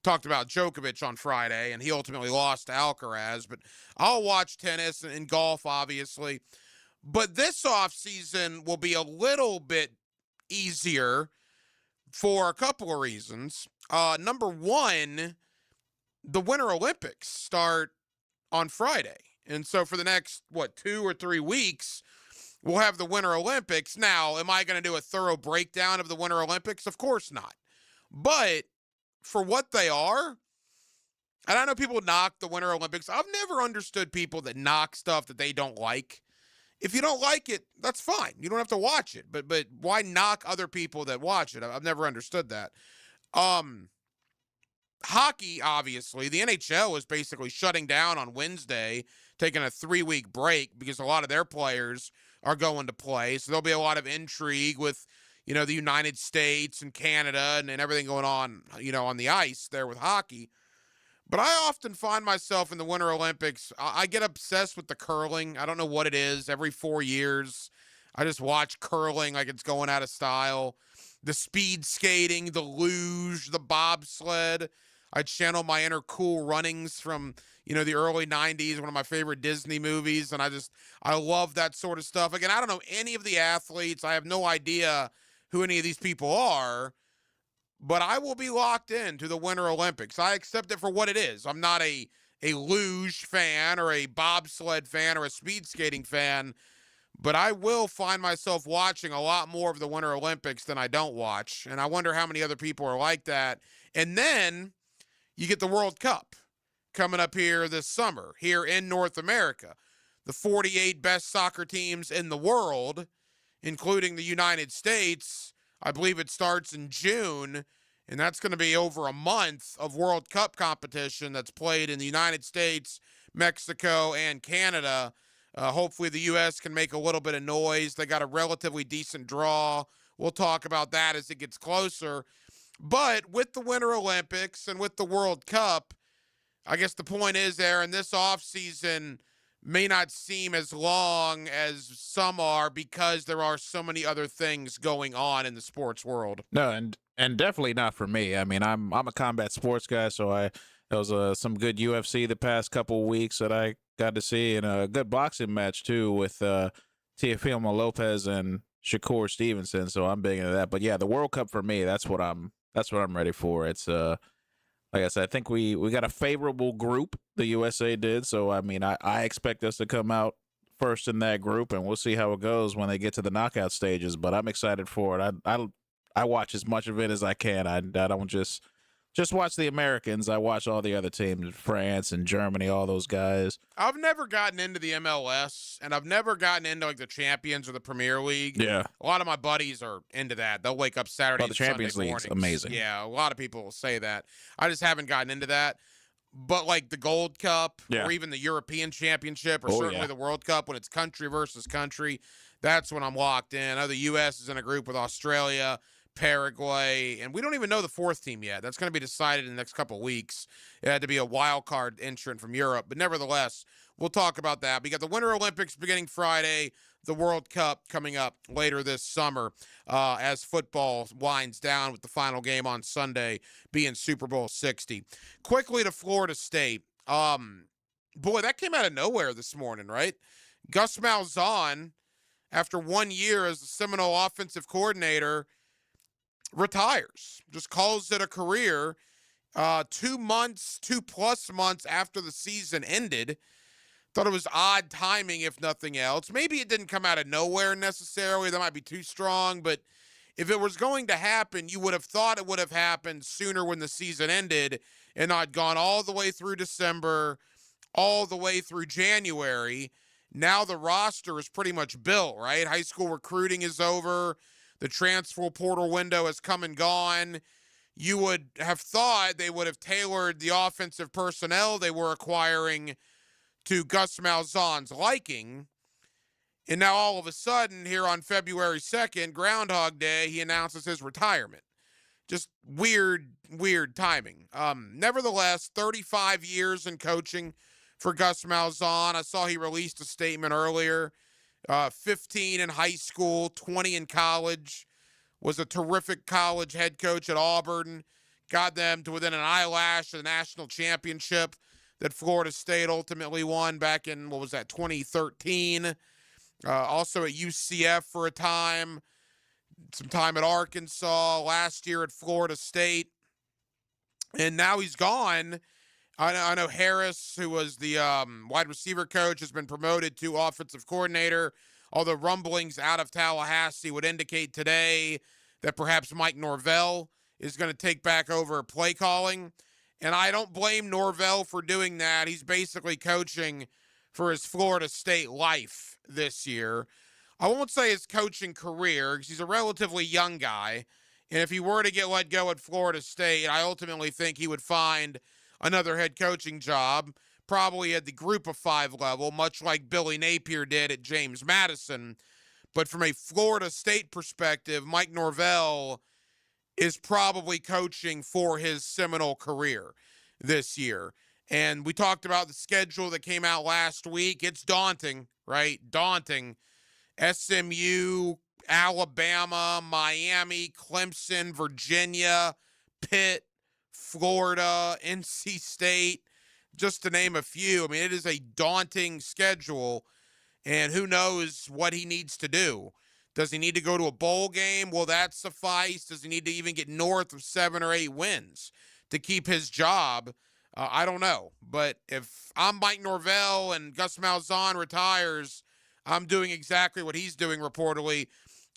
talked about Djokovic on Friday, and he ultimately lost to Alcaraz, but I'll watch tennis and golf, obviously. But this offseason will be a little bit easier for a couple of reasons. Number one, the Winter Olympics start on Friday. And so for the next, 2 or 3 weeks, we'll have the Winter Olympics. Now, am I going to do a thorough breakdown of the Winter Olympics? Of course not. But for what they are, and I know people knock the Winter Olympics. I've never understood people that knock stuff that they don't like. If you don't like it, that's fine. You don't have to watch it. But why knock other people that watch it? I've never understood that. Hockey, obviously, the NHL is basically shutting down on Wednesday, taking a 3-week break because a lot of their players are going to play. So there'll be a lot of intrigue with, the United States and Canada and everything going on, on the ice there with hockey. But I often find myself in the Winter Olympics, I get obsessed with the curling. I don't know what it is. Every 4 years, I just watch curling like it's going out of style. The speed skating, the luge, the bobsled. I channel my inner Cool Runnings from, the early 90s, one of my favorite Disney movies, and I love that sort of stuff. Again, I don't know any of the athletes. I have no idea who any of these people are, but I will be locked into the Winter Olympics. I accept it for what it is. I'm not a luge fan or a bobsled fan or a speed skating fan, but I will find myself watching a lot more of the Winter Olympics than I don't watch, and I wonder how many other people are like that. And then you get the World Cup coming up here this summer, here in North America. The 48 best soccer teams in the world, including the United States. I believe it starts in June, and that's going to be over a month of World Cup competition that's played in the United States, Mexico, and Canada. Hopefully the U.S. can make a little bit of noise. They got a relatively decent draw. We'll talk about that as it gets closer. But with the Winter Olympics and with the World Cup, I guess the point is, Aaron, this offseason may not seem as long as some are because there are so many other things going on in the sports world. No, and definitely not for me. I mean, I'm a combat sports guy, so there was some good UFC the past couple of weeks that I got to see, and a good boxing match too with Teofimo Lopez and Shakur Stevenson. So I'm big into that. But yeah, the World Cup for me, that's what I'm ready for. It's like I said, I think we got a favorable group. The USA did, so I mean, I expect us to come out first in that group, and we'll see how it goes when they get to the knockout stages. But I'm excited for it. I watch as much of it as I can. I don't just just watch the Americans. I watch all the other teams, France and Germany, all those guys. I've never gotten into the MLS, and I've never gotten into like the Champions or the Premier League. Yeah. A lot of my buddies are into that. They'll wake up Saturday Oh, the and Sunday Champions League's mornings. amazing. Yeah, a lot of people will say that. I just haven't gotten into that. But like the Gold Cup Yeah. or even the European Championship or Oh, certainly yeah. the World Cup when it's country versus country, that's when I'm locked in. I know the U.S. is in a group with Australia, Paraguay, and we don't even know the fourth team yet. That's going to be decided in the next couple of weeks. It had to be a wild card entrant from Europe, but nevertheless, we'll talk about that. We got the Winter Olympics beginning Friday, the World Cup coming up later this summer as football winds down with the final game on Sunday being Super Bowl 60. Quickly to Florida State. Boy, that came out of nowhere this morning, right? Gus Malzahn, after 1 year as the Seminole offensive coordinator, retires. Just calls it a career. 2 months, 2+ months after the season ended. Thought it was odd timing, if nothing else. Maybe it didn't come out of nowhere necessarily. That might be too strong. But if it was going to happen, you would have thought it would have happened sooner when the season ended and not gone all the way through December, all the way through January. Now the roster is pretty much built, right? High school recruiting is over. The transfer portal window has come and gone. You would have thought they would have tailored the offensive personnel they were acquiring to Gus Malzahn's liking. And now all of a sudden, here on February 2nd, Groundhog Day, he announces his retirement. Just weird timing. Nevertheless, 35 years in coaching for Gus Malzahn. I saw he released a statement earlier. 15 in high school, 20 in college. Was a terrific college head coach at Auburn. Got them to within an eyelash of the national championship that Florida State ultimately won back in, 2013. Also at UCF for a time. Some time at Arkansas. Last year at Florida State. And now he's gone. I know Harris, who was the wide receiver coach, has been promoted to offensive coordinator, although rumblings out of Tallahassee would indicate today that perhaps Mike Norvell is going to take back over play calling. And I don't blame Norvell for doing that. He's basically coaching for his Florida State life this year. I won't say his coaching career because he's a relatively young guy. And if he were to get let go at Florida State, I ultimately think he would find another head coaching job, probably at the group of 5 level, much like Billy Napier did at James Madison. But from a Florida State perspective, Mike Norvell is probably coaching for his Seminole career this year. And we talked about the schedule that came out last week. It's daunting, right? Daunting. SMU, Alabama, Miami, Clemson, Virginia, Pitt, Florida, NC State, just to name a few. I mean, it is a daunting schedule, and who knows what he needs to do. Does he need to go to a bowl game? Will that suffice? Does he need to even get north of 7 or 8 wins to keep his job? I don't know. But if I'm Mike Norvell and Gus Malzahn retires, I'm doing exactly what he's doing reportedly.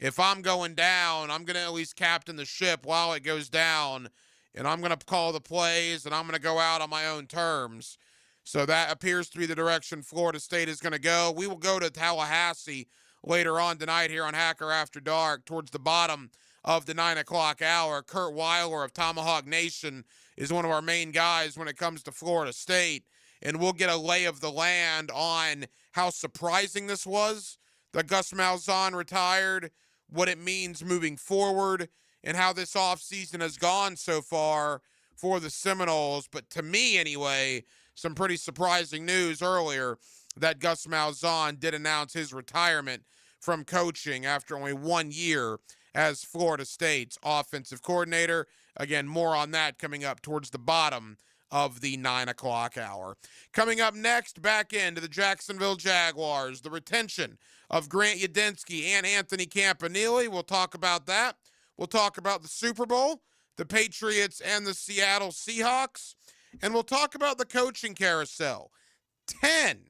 If I'm going down, I'm going to at least captain the ship while it goes down, and I'm going to call the plays, and I'm going to go out on my own terms. So that appears to be the direction Florida State is going to go. We will go to Tallahassee later on tonight here on Hacker After Dark towards the bottom of the 9 o'clock hour. Kurt Weiler of Tomahawk Nation is one of our main guys when it comes to Florida State, and we'll get a lay of the land on how surprising this was that Gus Malzahn retired, what it means moving forward, and how this offseason has gone so far for the Seminoles. But to me, anyway, some pretty surprising news earlier that Gus Malzahn did announce his retirement from coaching after only 1 year as Florida State's offensive coordinator. Again, more on that coming up towards the bottom of the 9 o'clock hour. Coming up next, back into the Jacksonville Jaguars, the retention of Grant Udinski and Anthony Campanile. We'll talk about that. We'll talk about the Super Bowl, the Patriots and the Seattle Seahawks, and we'll talk about the coaching carousel. 10,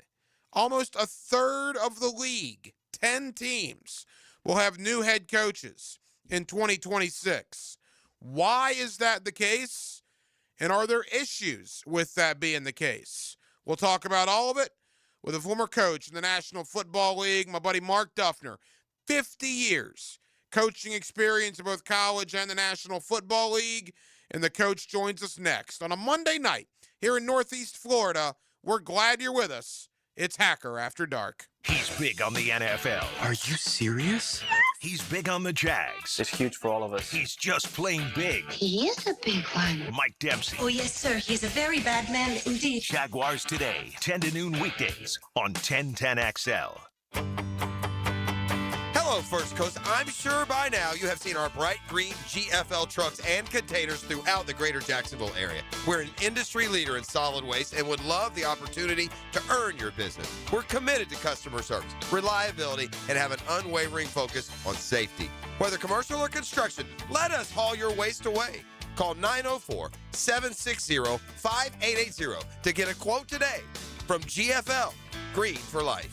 almost a third of the league, 10 teams will have new head coaches in 2026. Why is that the case? And are there issues with that being the case? We'll talk about all of it with a former coach in the National Football League, my buddy Mark Duffner. 50 years coaching experience in both college and the National Football League. And the coach joins us next on a Monday night here in Northeast Florida. We're glad you're with us. It's Hacker After Dark. He's big on the NFL. Are you serious? He's big on the Jags. It's huge for all of us. He's just plain big. He is a big one. Mike Dempsey. Oh, yes, sir. He's a very bad man indeed. Jaguars Today, 10 to noon weekdays on 1010XL. Hello, First Coast. I'm sure by now you have seen our bright green GFL trucks and containers throughout the greater Jacksonville area. We're an industry leader in solid waste and would love the opportunity to earn your business. We're committed to customer service, reliability, and have an unwavering focus on safety. Whether commercial or construction, let us haul your waste away. Call 904-760-5880 to get a quote today from GFL, Green for Life.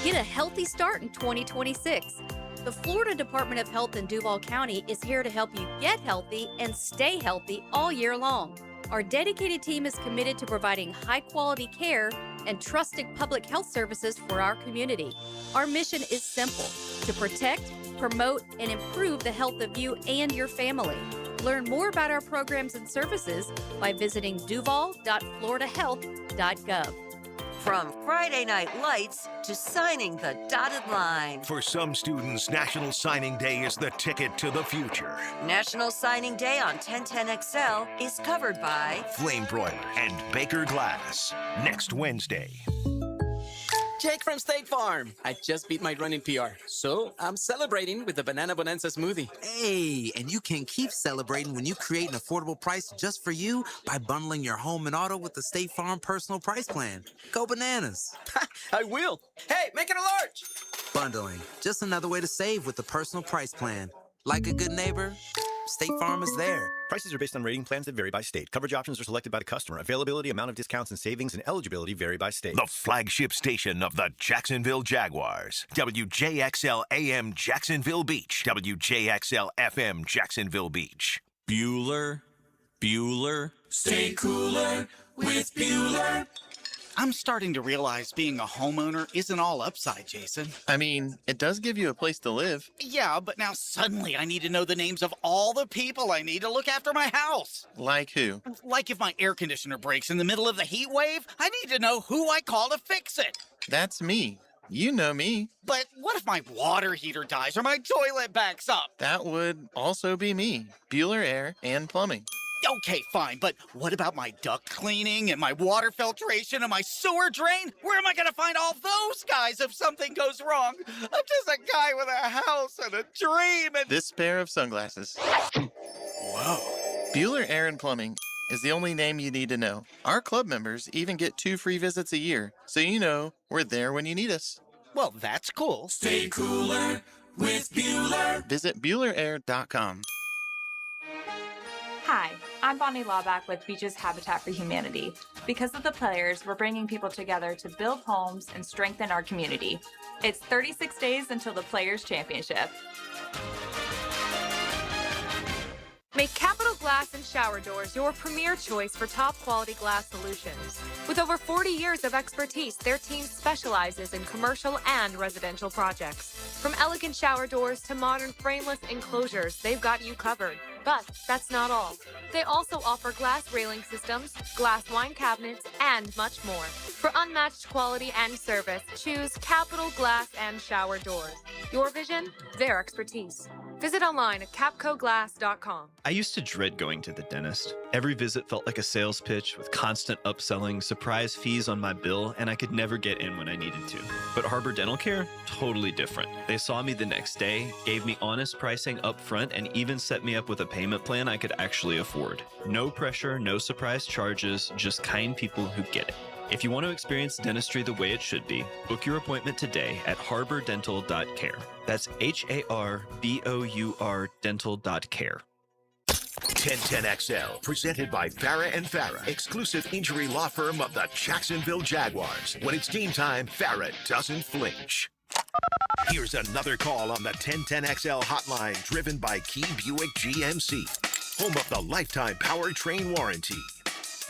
Get a healthy start in 2026. The Florida Department of Health in Duval County is here to help you get healthy and stay healthy all year long. Our dedicated team is committed to providing high-quality care and trusted public health services for our community. Our mission is simple: to protect, promote, and improve the health of you and your family. Learn more about our programs and services by visiting duval.floridahealth.gov. From Friday Night Lights to signing the dotted line. For some students, National Signing Day is the ticket to the future. National Signing Day on 1010XL is covered by Flame Broiler and Baker Glass. Next Wednesday. Jake from State Farm. I just beat my running PR, so I'm celebrating with the Banana Bonanza smoothie. Hey, and you can keep celebrating when you create an affordable price just for you by bundling your home and auto with the State Farm Personal Price Plan. Go bananas. I will. Hey, make it a large. Bundling, just another way to save with the Personal Price Plan. Like a good neighbor, State Farm is there. Prices are based on rating plans that vary by state. Coverage options are selected by the customer. Availability, amount of discounts and savings, and eligibility vary by state. The flagship station of the Jacksonville Jaguars. WJXL AM Jacksonville Beach. WJXL FM Jacksonville Beach. Bueller. Stay cooler with Bueller. I'm starting to realize being a homeowner isn't all upside, Jason. I mean, it does give you a place to live. Yeah, but now suddenly I need to know the names of all the people I need to look after my house. Like who? Like if my air conditioner breaks in the middle of the heat wave, I need to know who I call to fix it. That's me. You know me. But what if my water heater dies or my toilet backs up? That would also be me. Bueller Air and Plumbing. Okay, fine, but what about my duct cleaning and my water filtration and my sewer drain? Where am I going to find all those guys if something goes wrong? I'm just a guy with a house and a dream and... This pair of sunglasses. Whoa. Bueller Air and Plumbing is the only name you need to know. Our club members even get 2 free visits a year, so you know we're there when you need us. Well, that's cool. Stay cooler with Bueller. Visit BuellerAir.com. Hi, I'm Bonnie Lawback with Beaches Habitat for Humanity. Because of the players, we're bringing people together to build homes and strengthen our community. It's 36 days until the Players' Championship. Make Capital Glass and Shower Doors your premier choice for top quality glass solutions. With over 40 years of expertise, their team specializes in commercial and residential projects. From elegant shower doors to modern frameless enclosures, they've got you covered. But that's not all. They also offer glass railing systems, glass wine cabinets, and much more. For unmatched quality and service, choose Capital Glass and Shower Doors. Your vision, their expertise. Visit online at capcoglass.com. I used to dread going to the dentist. Every visit felt like a sales pitch with constant upselling, surprise fees on my bill, and I could never get in when I needed to. But Harbor Dental Care, totally different. They saw me the next day, gave me honest pricing up front, and even set me up with a payment plan I could actually afford. No pressure, no surprise charges, just kind people who get it. If you want to experience dentistry the way it should be, book your appointment today at harbordental.care. That's HARBOUR dental.care. 1010XL, presented by Farrah and Farrah, exclusive injury law firm of the Jacksonville Jaguars. When it's game time, Farrah doesn't flinch. Here's another call on the 1010XL hotline driven by Key Buick GMC, home of the lifetime powertrain warranty.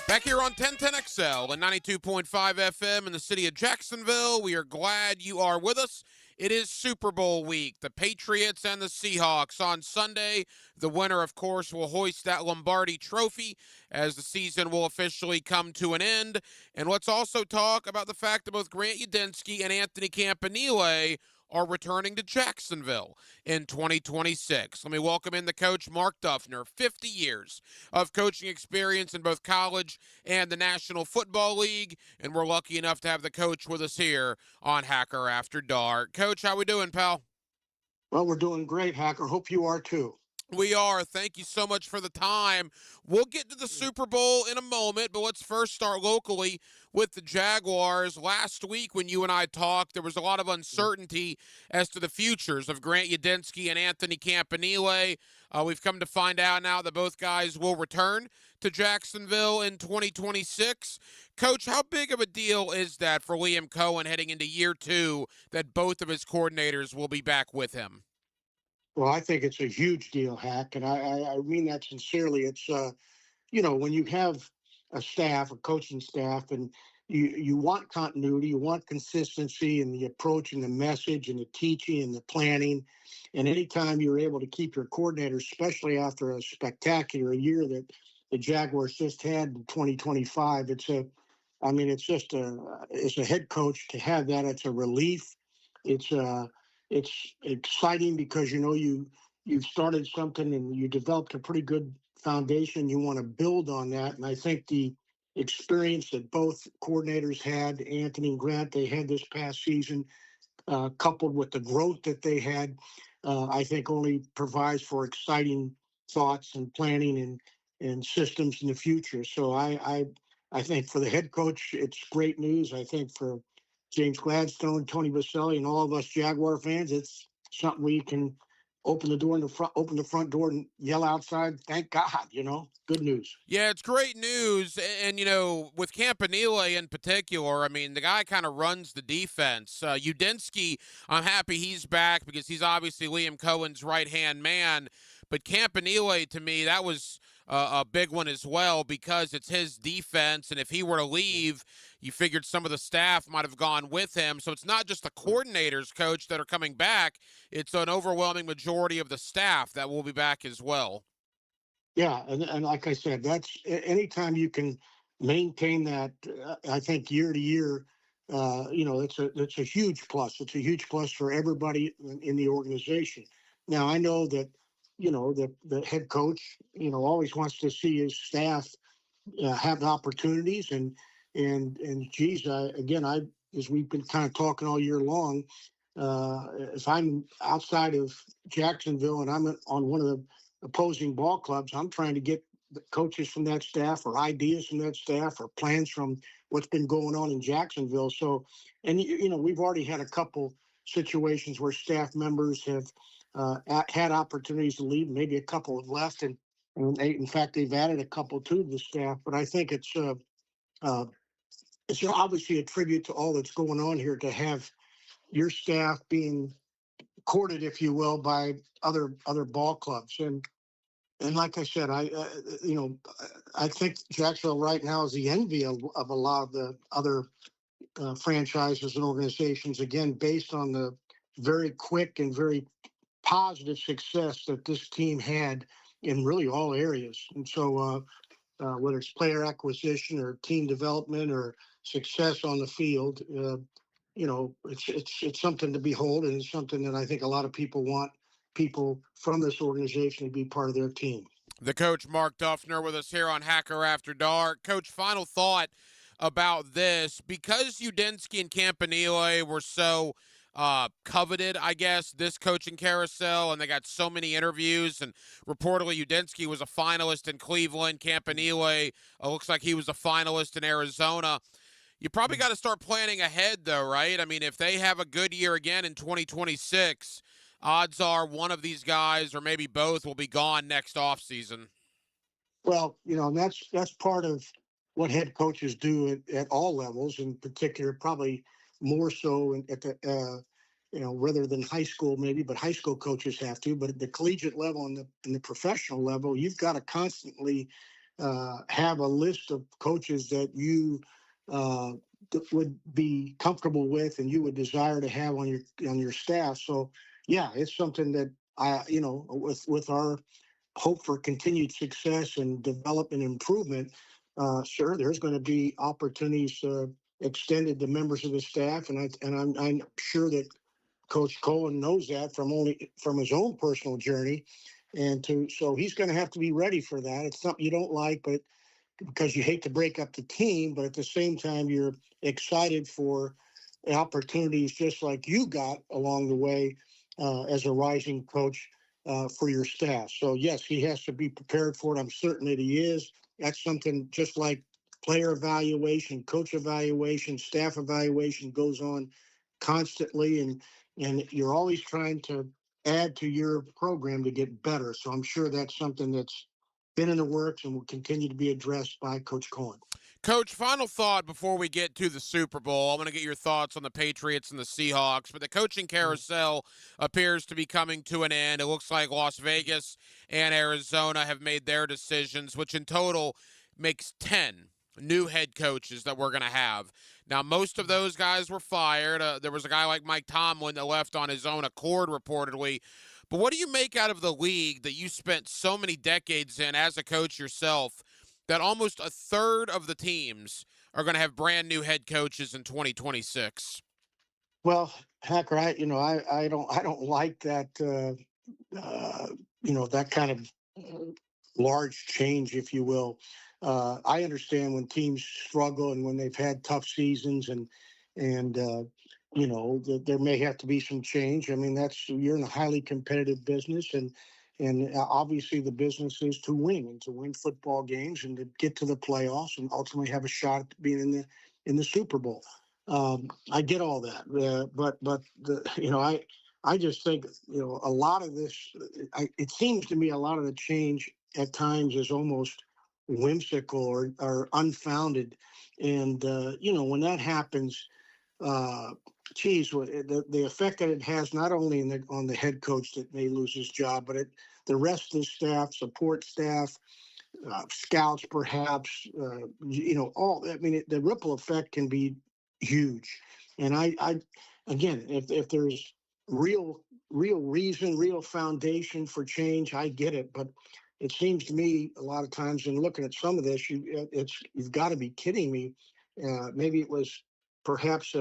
Back here on 1010XL and 92.5 FM in the city of Jacksonville. We are glad you are with us. It is Super Bowl week. The Patriots and the Seahawks on Sunday. The winner, of course, will hoist that Lombardi trophy as the season will officially come to an end. And let's also talk about the fact that both Grant Udinski and Anthony Campanile are returning to Jacksonville in 2026. Let me welcome in the coach, Mark Duffner. 50 years of coaching experience in both college and the National Football League, and we're lucky enough to have the coach with us here on Hacker After Dark. Coach, how we doing, pal? Well, we're doing great, Hacker. Hope you are too. We are. Thank you so much for the time. We'll get to the Super Bowl in a moment, but let's first start locally with the Jaguars. Last week when you and I talked, there was a lot of uncertainty as to the futures of Grant Udinski and Anthony Campanile. We've come to find out now that both guys will return to Jacksonville in 2026. Coach, how big of a deal is that for Liam Cohen heading into year 2 that both of his coordinators will be back with him? Well, I think it's a huge deal, Hack, and I mean that sincerely. It's, when you have a staff, a coaching staff, and you want continuity, you want consistency in the approach and the message and the teaching and the planning. And anytime you're able to keep your coordinators, especially after a spectacular year that the Jaguars just had in 2025, it's a head coach to have that. It's a relief. It's exciting because, you've started something and you developed a pretty good foundation. You want to build on that. And I think the experience that both coordinators had, Anthony and Grant, they had this past season, coupled with the growth that they had, I think only provides for exciting thoughts and planning and systems in the future. So I think for the head coach, it's great news. I think for James Gladstone, Tony Baselli, and all of us Jaguar fans, it's something we can open the front door and yell outside, thank God, good news. Yeah, it's great news. And, with Campanile in particular, the guy kind of runs the defense. Udinski, I'm happy he's back because he's obviously Liam Cohen's right-hand man. But Campanile, to me, that was a big one as well because it's his defense, and if he were to leave, you figured some of the staff might have gone with him. So it's not just the coordinators, Coach, that are coming back. It's an overwhelming majority of the staff that will be back as well. Yeah, and like I said, that's anytime you can maintain that, I think year to year, it's a huge plus. It's a huge plus for everybody in the organization. Now, I know that the head coach, always wants to see his staff have opportunities. And geez, as we've been kind of talking all year long, if I'm outside of Jacksonville and I'm on one of the opposing ball clubs, I'm trying to get the coaches from that staff or ideas from that staff or plans from what's been going on in Jacksonville. So, and we've already had a couple situations where staff members have had opportunities to leave. Maybe a couple have left, and in fact, they've added a couple to the staff. But I think it's obviously a tribute to all that's going on here to have your staff being courted, if you will, by other ball clubs. And like I said, I think Jacksonville right now is the envy of a lot of the other franchises and organizations. Again, based on the very quick and very positive success that this team had in really all areas. And so whether it's player acquisition or team development or success on the field, it's something to behold, and it's something that I think a lot of people want people from this organization to be part of their team. The coach, Mark Duffner, with us here on Hacker After Dark. Coach, final thought about this. Because Udinski and Campanile were so coveted, I guess, this coaching carousel, and they got so many interviews, and reportedly Udinski was a finalist in Cleveland. Campanile looks like he was a finalist in Arizona. You probably got to start planning ahead, though, right? If they have a good year again in 2026, odds are one of these guys or maybe both will be gone next offseason. Well, and that's part of what head coaches do at all levels, in particular, probably more so at the rather than high school maybe, but high school coaches have to. But at the collegiate level and the professional level, you've got to constantly have a list of coaches that you would be comfortable with and you would desire to have on your staff. So yeah, it's something that with our hope for continued success and development and improvement, sure, there's going to be opportunities extended to members of the staff, and I'm sure that Coach Cohen knows that from his own personal journey, so he's going to have to be ready for that. It's something you don't like, but because you hate to break up the team, but at the same time you're excited for opportunities just like you got along the way as a rising coach for your staff. So yes, he has to be prepared for it. I'm certain that he is. That's something just like player evaluation, coach evaluation, staff evaluation goes on constantly, and you're always trying to add to your program to get better. So I'm sure that's something that's been in the works and will continue to be addressed by Coach Cohen. Coach, final thought before we get to the Super Bowl. I want to get your thoughts on the Patriots and the Seahawks, but the coaching carousel appears to be coming to an end. It looks like Las Vegas and Arizona have made their decisions, which in total makes 10 new head coaches that we're going to have. Now, most of those guys were fired. There was a guy like Mike Tomlin that left on his own accord, reportedly. But what do you make out of the league that you spent so many decades in as a coach yourself, that almost a third of the teams are going to have brand new head coaches in 2026? Well, Hacker, I don't like that, that kind of large change, if you will. I understand when teams struggle and when they've had tough seasons and there may have to be some change. I mean, you're in a highly competitive business, and obviously the business is to win and to win football games and to get to the playoffs and ultimately have a shot at being in the Super Bowl. I get all that, but I just think a lot of this. It seems to me a lot of the change at times is almost whimsical or unfounded, and when that happens. The effect that it has not only on the head coach that may lose his job, but the rest of the staff, support staff, scouts, perhaps, the ripple effect can be huge. And again, if there's real reason, real foundation for change, I get it. But it seems to me a lot of times in looking at some of this, you've got to be kidding me. Maybe it was perhaps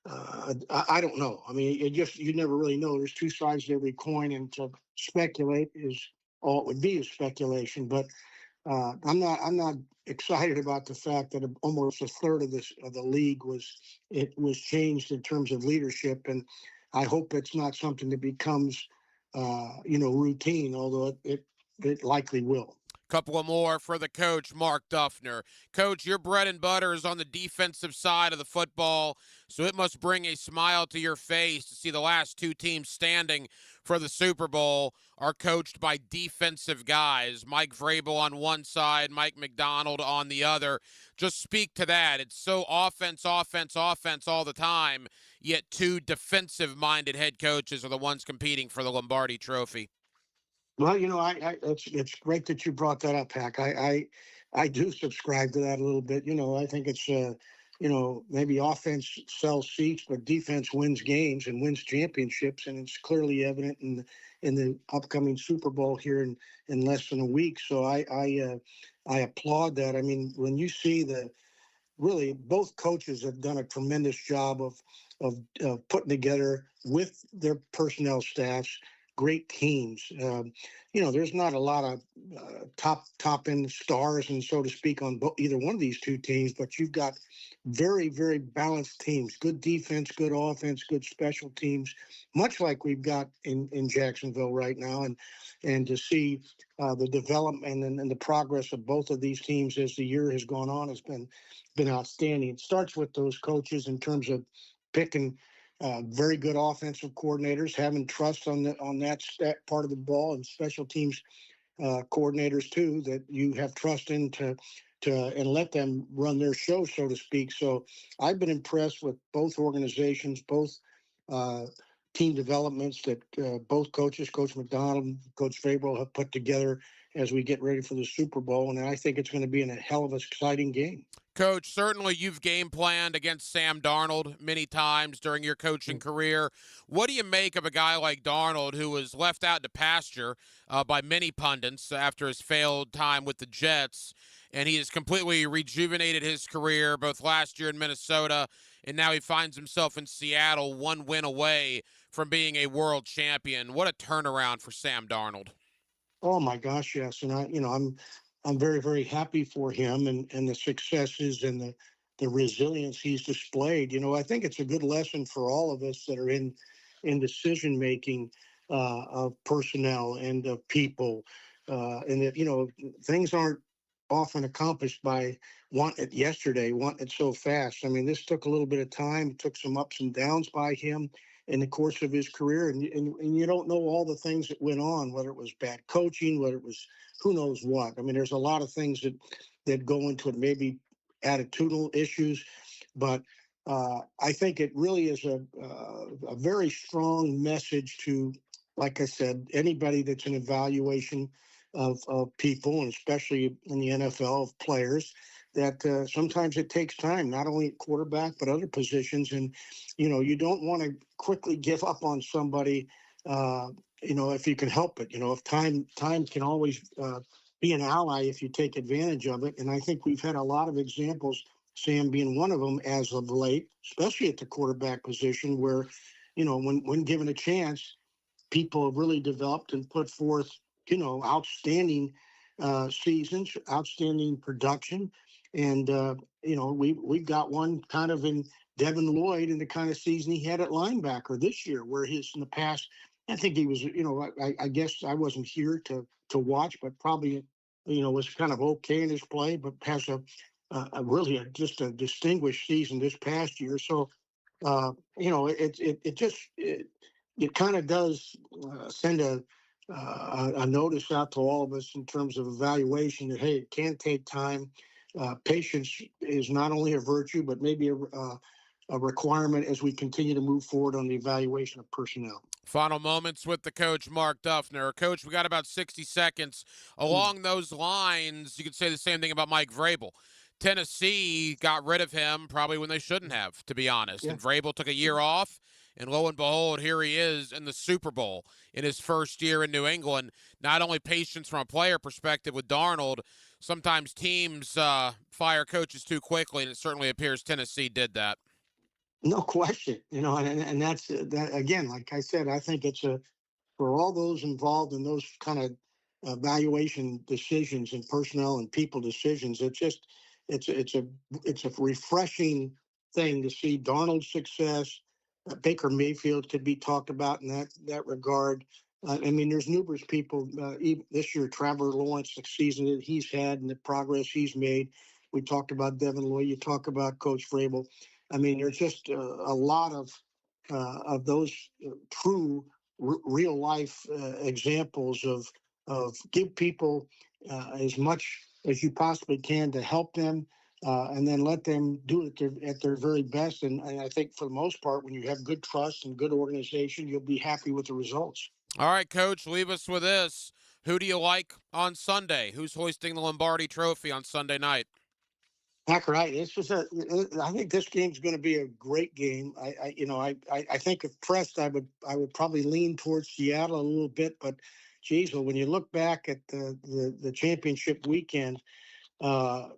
I don't know. I mean, you never really know. There's two sides to every coin, and to speculate is all it would be is speculation. But I'm not excited about the fact that almost a third of the league was changed in terms of leadership, and I hope it's not something that becomes routine, although it likely will. Couple of more for the coach, Mark Duffner. Coach, your bread and butter is on the defensive side of the football, so it must bring a smile to your face to see the last two teams standing for the Super Bowl are coached by defensive guys. Mike Vrabel on one side, Mike McDonald on the other. Just speak to that. It's so offense all the time, yet two defensive-minded head coaches are the ones competing for the Lombardi Trophy. Well, it's great that you brought that up, Hack. I do subscribe to that a little bit. I think it's maybe offense sells seats, but defense wins games and wins championships, and it's clearly evident in the upcoming Super Bowl here in less than a week. So I applaud that. I mean, when you see really both coaches have done a tremendous job of putting together with their personnel staffs great teams. There's not a lot of top end stars, and so to speak, on either one of these two teams, but you've got very, very balanced teams, good defense, good offense, good special teams, much like we've got in Jacksonville right now. And to see the development and the progress of both of these teams as the year has gone on has been outstanding. It starts with those coaches in terms of picking very good offensive coordinators, having trust on that part of the ball, and special teams coordinators too, that you have trust in to and let them run their show, so to speak. So I've been impressed with both organizations, both team developments that both coaches, Coach McDonald, Coach Vrabel, have put together as we get ready for the Super Bowl. And I think it's going to be a hell of an exciting game. Coach, certainly you've game planned against Sam Darnold many times during your coaching career. What do you make of a guy like Darnold who was left out to pasture by many pundits after his failed time with the Jets, and he has completely rejuvenated his career both last year in Minnesota, and now he finds himself in Seattle, one win away from being a world champion? What a turnaround for Sam Darnold. Oh my gosh, yes. And I'm very, very happy for him and the successes and the resilience he's displayed. I think it's a good lesson for all of us that are in decision making of personnel and of people, and that things aren't often accomplished by want it yesterday, want it so fast. I mean, this took a little bit of time. It took some ups and downs by him in the course of his career, and you don't know all the things that went on, whether it was bad coaching, whether it was who knows what. I mean, there's a lot of things that go into it, maybe attitudinal issues, but I think it really is a very strong message to, like I said, anybody that's an evaluation of people, and especially in the NFL, of players, that sometimes it takes time, not only at quarterback, but other positions. And, you don't want to quickly give up on somebody, if you can help it. If time can always be an ally if you take advantage of it. And I think we've had a lot of examples, Sam being one of them as of late, especially at the quarterback position, where, when given a chance, people have really developed and put forth, outstanding seasons, outstanding production. And, we've got one kind of in Devin Lloyd in the kind of season he had at linebacker this year, where in the past, I think he was, I guess I wasn't here to watch, but probably, was kind of okay in his play, but has really just a distinguished season this past year. So, it kind of does send a notice out to all of us in terms of evaluation that, hey, it can take time. Patience is not only a virtue, but maybe a requirement as we continue to move forward on the evaluation of personnel. Final moments with the coach, Mark Duffner. Coach, we got about 60 seconds. Along those lines, you could say the same thing about Mike Vrabel. Tennessee got rid of him probably when they shouldn't have, to be honest. Yeah. And Vrabel took a year off, and lo and behold, here he is in the Super Bowl in his first year in New England. Not only patience from a player perspective with Darnold, sometimes teams fire coaches too quickly, and it certainly appears Tennessee did that. No question, and that's that again. Like I said, I think it's for all those involved in those kind of evaluation decisions and personnel and people decisions. It's a refreshing thing to see Darnold's success. Baker Mayfield could be talked about in that regard. I mean, there's numerous people even this year. Trevor Lawrence, the season that he's had and the progress he's made. We talked about Devin Lloyd. You talk about Coach Vrabel. I mean, there's just a lot of those true real life examples of give people as much as you possibly can to help them, and then let them do it at their very best. And I think for the most part, when you have good trust and good organization, you'll be happy with the results. All right, Coach, leave us with this. Who do you like on Sunday? Who's hoisting the Lombardi Trophy on Sunday night? That's right. I think this game's going to be a great game. I think if pressed, I would probably lean towards Seattle a little bit. But, geez, well, when you look back at the championship weekend, I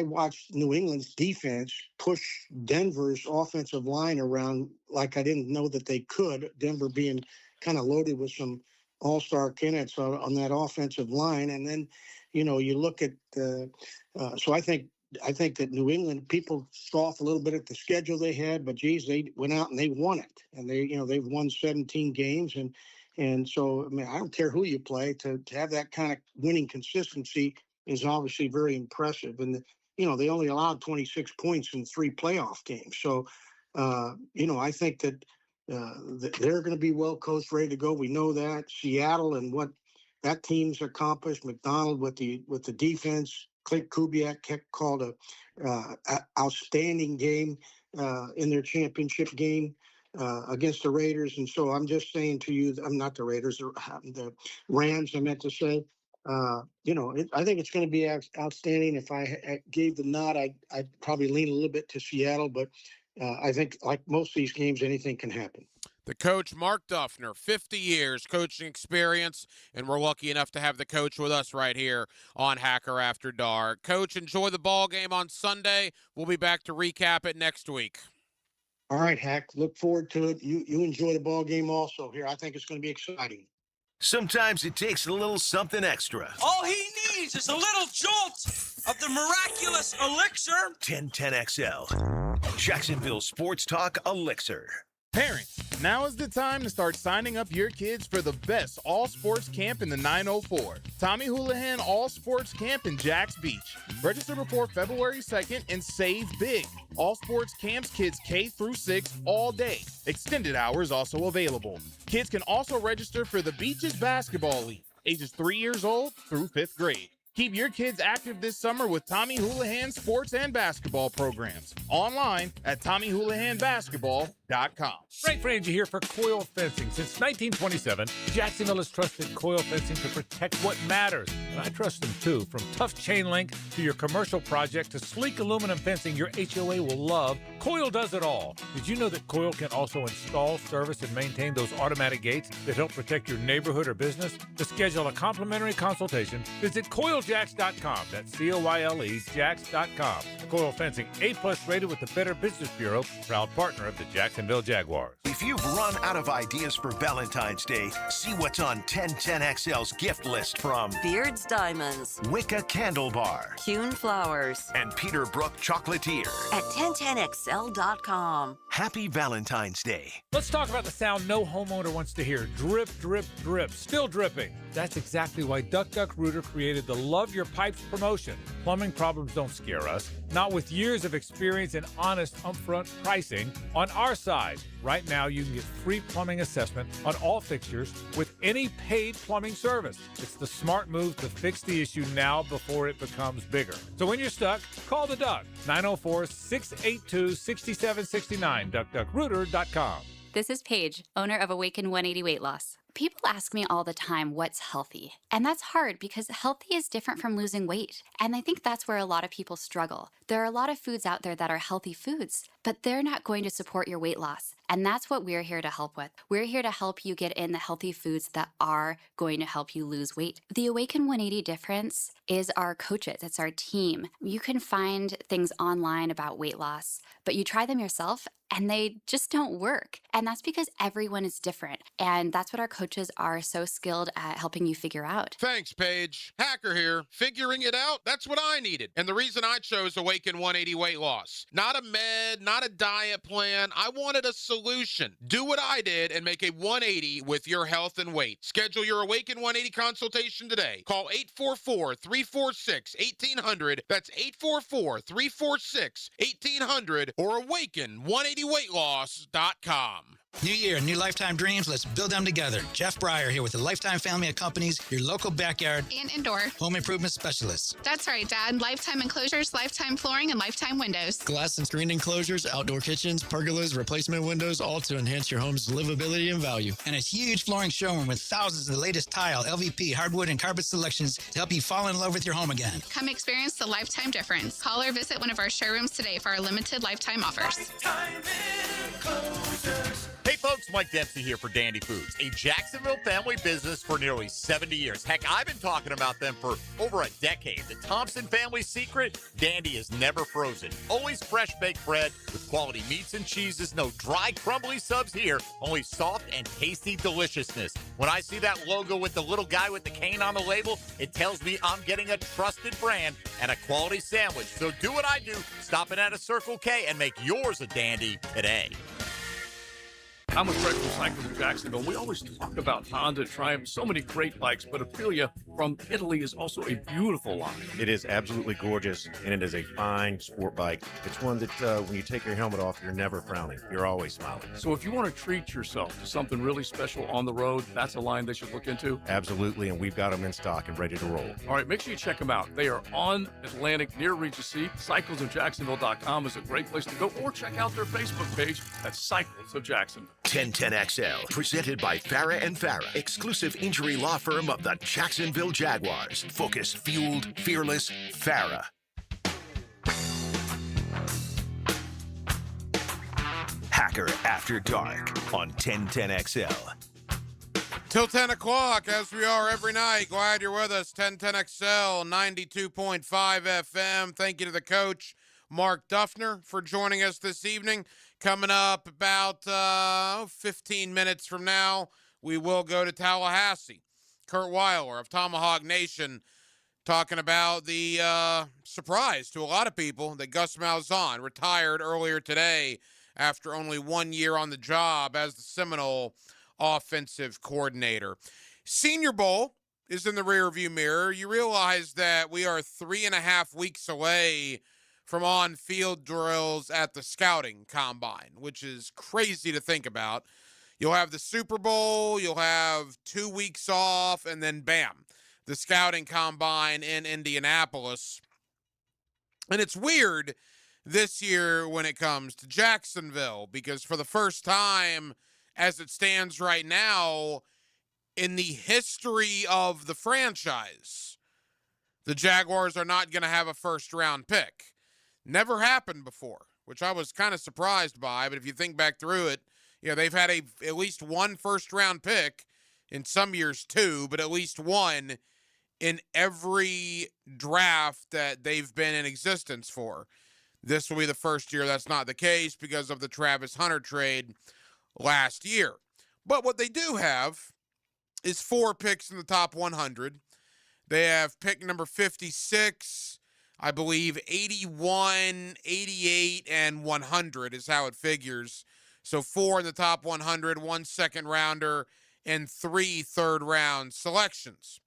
watched New England's defense push Denver's offensive line around like I didn't know that they could. Denver being kind of loaded with some all-star candidates on that offensive line, and then, you look at so I think that New England people scoff a little bit at the schedule they had, but geez, they went out and they won it, and they've won 17 games, and so I mean I don't care who you play to have that kind of winning consistency is obviously very impressive, and they only allowed 26 points in 3 playoff games, so I think that they're going to be well coached, ready to go. We know that Seattle and what that team's accomplished, McDonald with the defense. Clint Kubiak called a outstanding game in their championship game. against the Raiders. And so I'm just saying to you, I'm not the Raiders, the Rams, I meant to say. I think it's going to be outstanding. If I gave the nod, I'd probably lean a little bit to Seattle, but I think like most of these games, anything can happen. The coach, Mark Duffner, 50 years coaching experience, and we're lucky enough to have the coach with us right here on Hacker After Dark. Coach, enjoy the ball game on Sunday. We'll be back to recap it next week. All right, Hack. Look forward to it. You enjoy the ball game also here. I think it's going to be exciting. Sometimes it takes a little something extra. All he needs is a little jolt of the miraculous elixir. 1010XL. Jacksonville Sports Talk Elixir. Parents, now is the time to start signing up your kids for the best all-sports camp in the 904. Tommy Houlihan All-Sports Camp in Jacks Beach. Register before February 2nd and save big. All-sports camps kids K through 6 all day. Extended hours also available. Kids can also register for the Beaches Basketball League, ages 3 years old through 5th grade. Keep your kids active this summer with Tommy Houlihan sports and basketball programs. Online at TommyHoulihanBasketball.com. Frank Frangie here for Coil Fencing. Since 1927, Jacksonville has trusted Coil Fencing to protect what matters. And I trust them too. From tough chain link to your commercial project to sleek aluminum fencing your HOA will love, Coil does it all. Did you know that Coil can also install, service, and maintain those automatic gates that help protect your neighborhood or business? To schedule a complimentary consultation, visit CoilJacks.com. That's COYLE Jacks.com. Coil Fencing, A+ rated with the Better Business Bureau, proud partner of the Jacksonville Jaguars. If you've run out of ideas for Valentine's Day, see what's on 1010XL's gift list from Beards Diamonds, Wicca Candle Bar, Kuhn Flowers, and Peter Brook Chocolatier at 1010XL.com. Happy Valentine's Day. Let's talk about the sound no homeowner wants to hear. Drip, drip, drip. Still dripping. That's exactly why Duck Duck Rooter created the Love Your Pipes promotion. Plumbing problems don't scare us. Not with years of experience and honest upfront pricing on our side. Right now, you can get free plumbing assessment on all fixtures with any paid plumbing service. It's the smart move to fix the issue now before it becomes bigger. So when you're stuck, call the Duck. 904-682-6769. DuckDuckRooter.com. This is Paige, owner of Awaken 180 Weight Loss. People ask me all the time what's healthy. And that's hard because healthy is different from losing weight. And I think that's where a lot of people struggle. There are a lot of foods out there that are healthy foods, but they're not going to support your weight loss. And that's what we're here to help with. We're here to help you get in the healthy foods that are going to help you lose weight. The Awaken 180 difference is our coaches. It's our team. You can find things online about weight loss, but you try them yourself and they just don't work. And that's because everyone is different. And that's what our coaches are so skilled at helping you figure out. Thanks, Paige. Hacker here. Figuring it out, that's what I needed. And the reason I chose Awaken 180 Weight Loss. Not a med, not a diet plan. I wanted a solution. Do what I did and make a 180 with your health and weight. Schedule your Awaken 180 consultation today. Call 844-346-1800. That's 844-346-1800 or awaken180weightloss.com. New year, new lifetime dreams. Let's build them together. Jeff Breyer here with the Lifetime Family of Companies, your local backyard and indoor home improvement specialists. That's right, Dad. Lifetime enclosures, lifetime flooring, and lifetime windows. Glass and screen enclosures, outdoor kitchens, pergolas, replacement windows, all to enhance your home's livability and value. And a huge flooring showroom with thousands of the latest tile, LVP, hardwood, and carpet selections to help you fall in love with your home again. Come experience the lifetime difference. Call or visit one of our showrooms today for our limited lifetime offers. Lifetime enclosures. Hey folks, Mike Dempsey here for Dandy Foods, a Jacksonville family business for nearly 70 years. Heck, I've been talking about them for over a decade. The Thompson family secret, Dandy is never frozen. Always fresh baked bread with quality meats and cheeses. No dry, crumbly subs here, only soft and tasty deliciousness. When I see that logo with the little guy with the cane on the label, it tells me I'm getting a trusted brand and a quality sandwich. So do what I do, stop in at a Circle K and make yours a Dandy today. I'm with Fred from Cycling Jacksonville. We always talk about Honda, Triumph, so many great bikes, but Aprilia from Italy is also a beautiful line. It is absolutely gorgeous, and it is a fine sport bike. It's one that when you take your helmet off, you're never frowning. You're always smiling. So if you want to treat yourself to something really special on the road, that's a line they should look into? Absolutely, and we've got them in stock and ready to roll. All right, make sure you check them out. They are on Atlantic near Regis Sea. CyclesOfJacksonville.com is a great place to go, or check out their Facebook page. That's Cycles of Jacksonville. 1010XL, presented by Farah and Farah, exclusive injury law firm of the Jacksonville Jaguars. Focus, fueled, fearless, Farah. Hacker After Dark on 1010XL. Till 10 o'clock, as we are every night. Glad you're with us. 1010XL, 92.5 FM. Thank you to the coach, Mark Duffner, for joining us this evening. Coming up about 15 minutes from now, we will go to Tallahassee. Kurt Weiler of Tomahawk Nation talking about the surprise to a lot of people that Gus Malzahn retired earlier today after only 1 year on the job as the Seminole offensive coordinator. Senior Bowl is in the rearview mirror. You realize that we are 3.5 weeks away from on-field drills at the scouting combine, which is crazy to think about. You'll have the Super Bowl, you'll have 2 weeks off, and then bam, the scouting combine in Indianapolis. And it's weird this year when it comes to Jacksonville, because for the first time, as it stands right now, in the history of the franchise, the Jaguars are not going to have a first-round pick. Never happened before, which I was kind of surprised by, but if you think back through it, you know, they've had at least one first-round pick, in some years two, but at least one in every draft that they've been in existence for. This will be the first year that's not the case because of the Travis Hunter trade last year. But what they do have is 4 picks in the top 100. They have pick number 56, I believe 81, 88, and 100 is how it figures. So 4 in the top 100, 1 second rounder, and 3 third-round selections.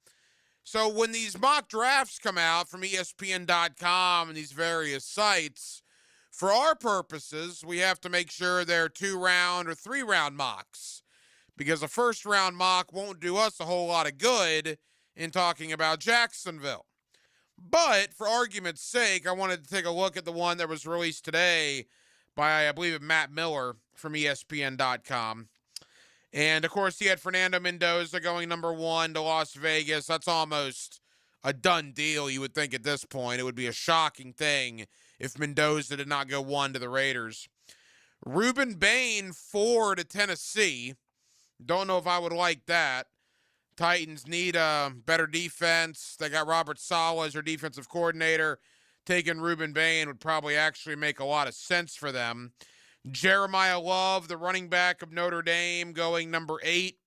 So when these mock drafts come out from ESPN.com and these various sites, for our purposes, we have to make sure they're 2-round or 3-round mocks, because a first-round mock won't do us a whole lot of good in talking about Jacksonville. But for argument's sake, I wanted to take a look at the one that was released today by, I believe, Matt Miller from ESPN.com. And, of course, he had Fernando Mendoza going number 1 to Las Vegas. That's almost a done deal, you would think at this point. It would be a shocking thing if Mendoza did not go 1 to the Raiders. Ruben Bain, 4 to Tennessee. Don't know if I would like that. Titans need a better defense. They got Robert Saleh as their defensive coordinator. Taking Ruben Bain would probably actually make a lot of sense for them. Jeremiah Love, the running back of Notre Dame, going number 8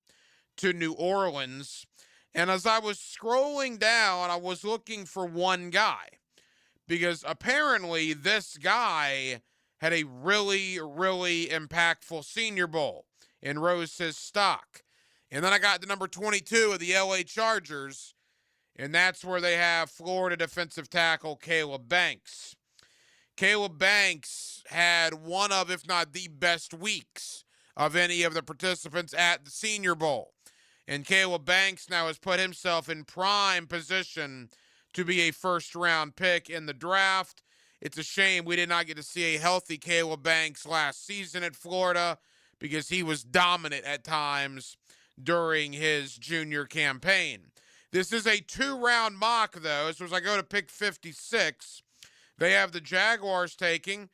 to New Orleans. And as I was scrolling down, I was looking for one guy, because apparently this guy had a really, really impactful Senior Bowl and rose his stock. And then I got to number 22 of the LA Chargers, and that's where they have Florida defensive tackle Caleb Banks. Caleb Banks had one of, if not the best weeks of any of the participants at the Senior Bowl. And Caleb Banks now has put himself in prime position to be a first-round pick in the draft. It's a shame we did not get to see a healthy Caleb Banks last season at Florida, because he was dominant at times during his junior campaign. This is a 2-round mock, though. So as I go to pick 56, they have the Jaguars taking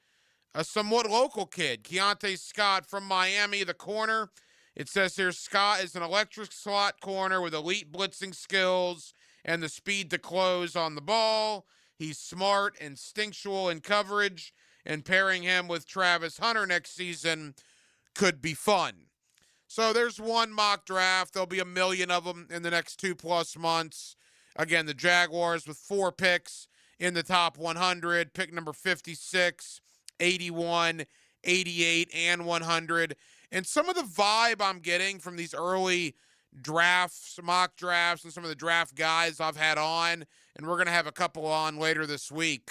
a somewhat local kid, Keontae Scott from Miami, the corner. It says here Scott is an electric slot corner with elite blitzing skills and the speed to close on the ball. He's smart, instinctual in coverage, and pairing him with Travis Hunter next season could be fun. So there's one mock draft. There'll be 1 million of them in the next 2+ months. Again, the Jaguars with 4 picks in the top 100. Pick number 56, 81, 88, and 100. And some of the vibe I'm getting from these early drafts, mock drafts, and some of the draft guys I've had on, and we're going to have a couple on later this week.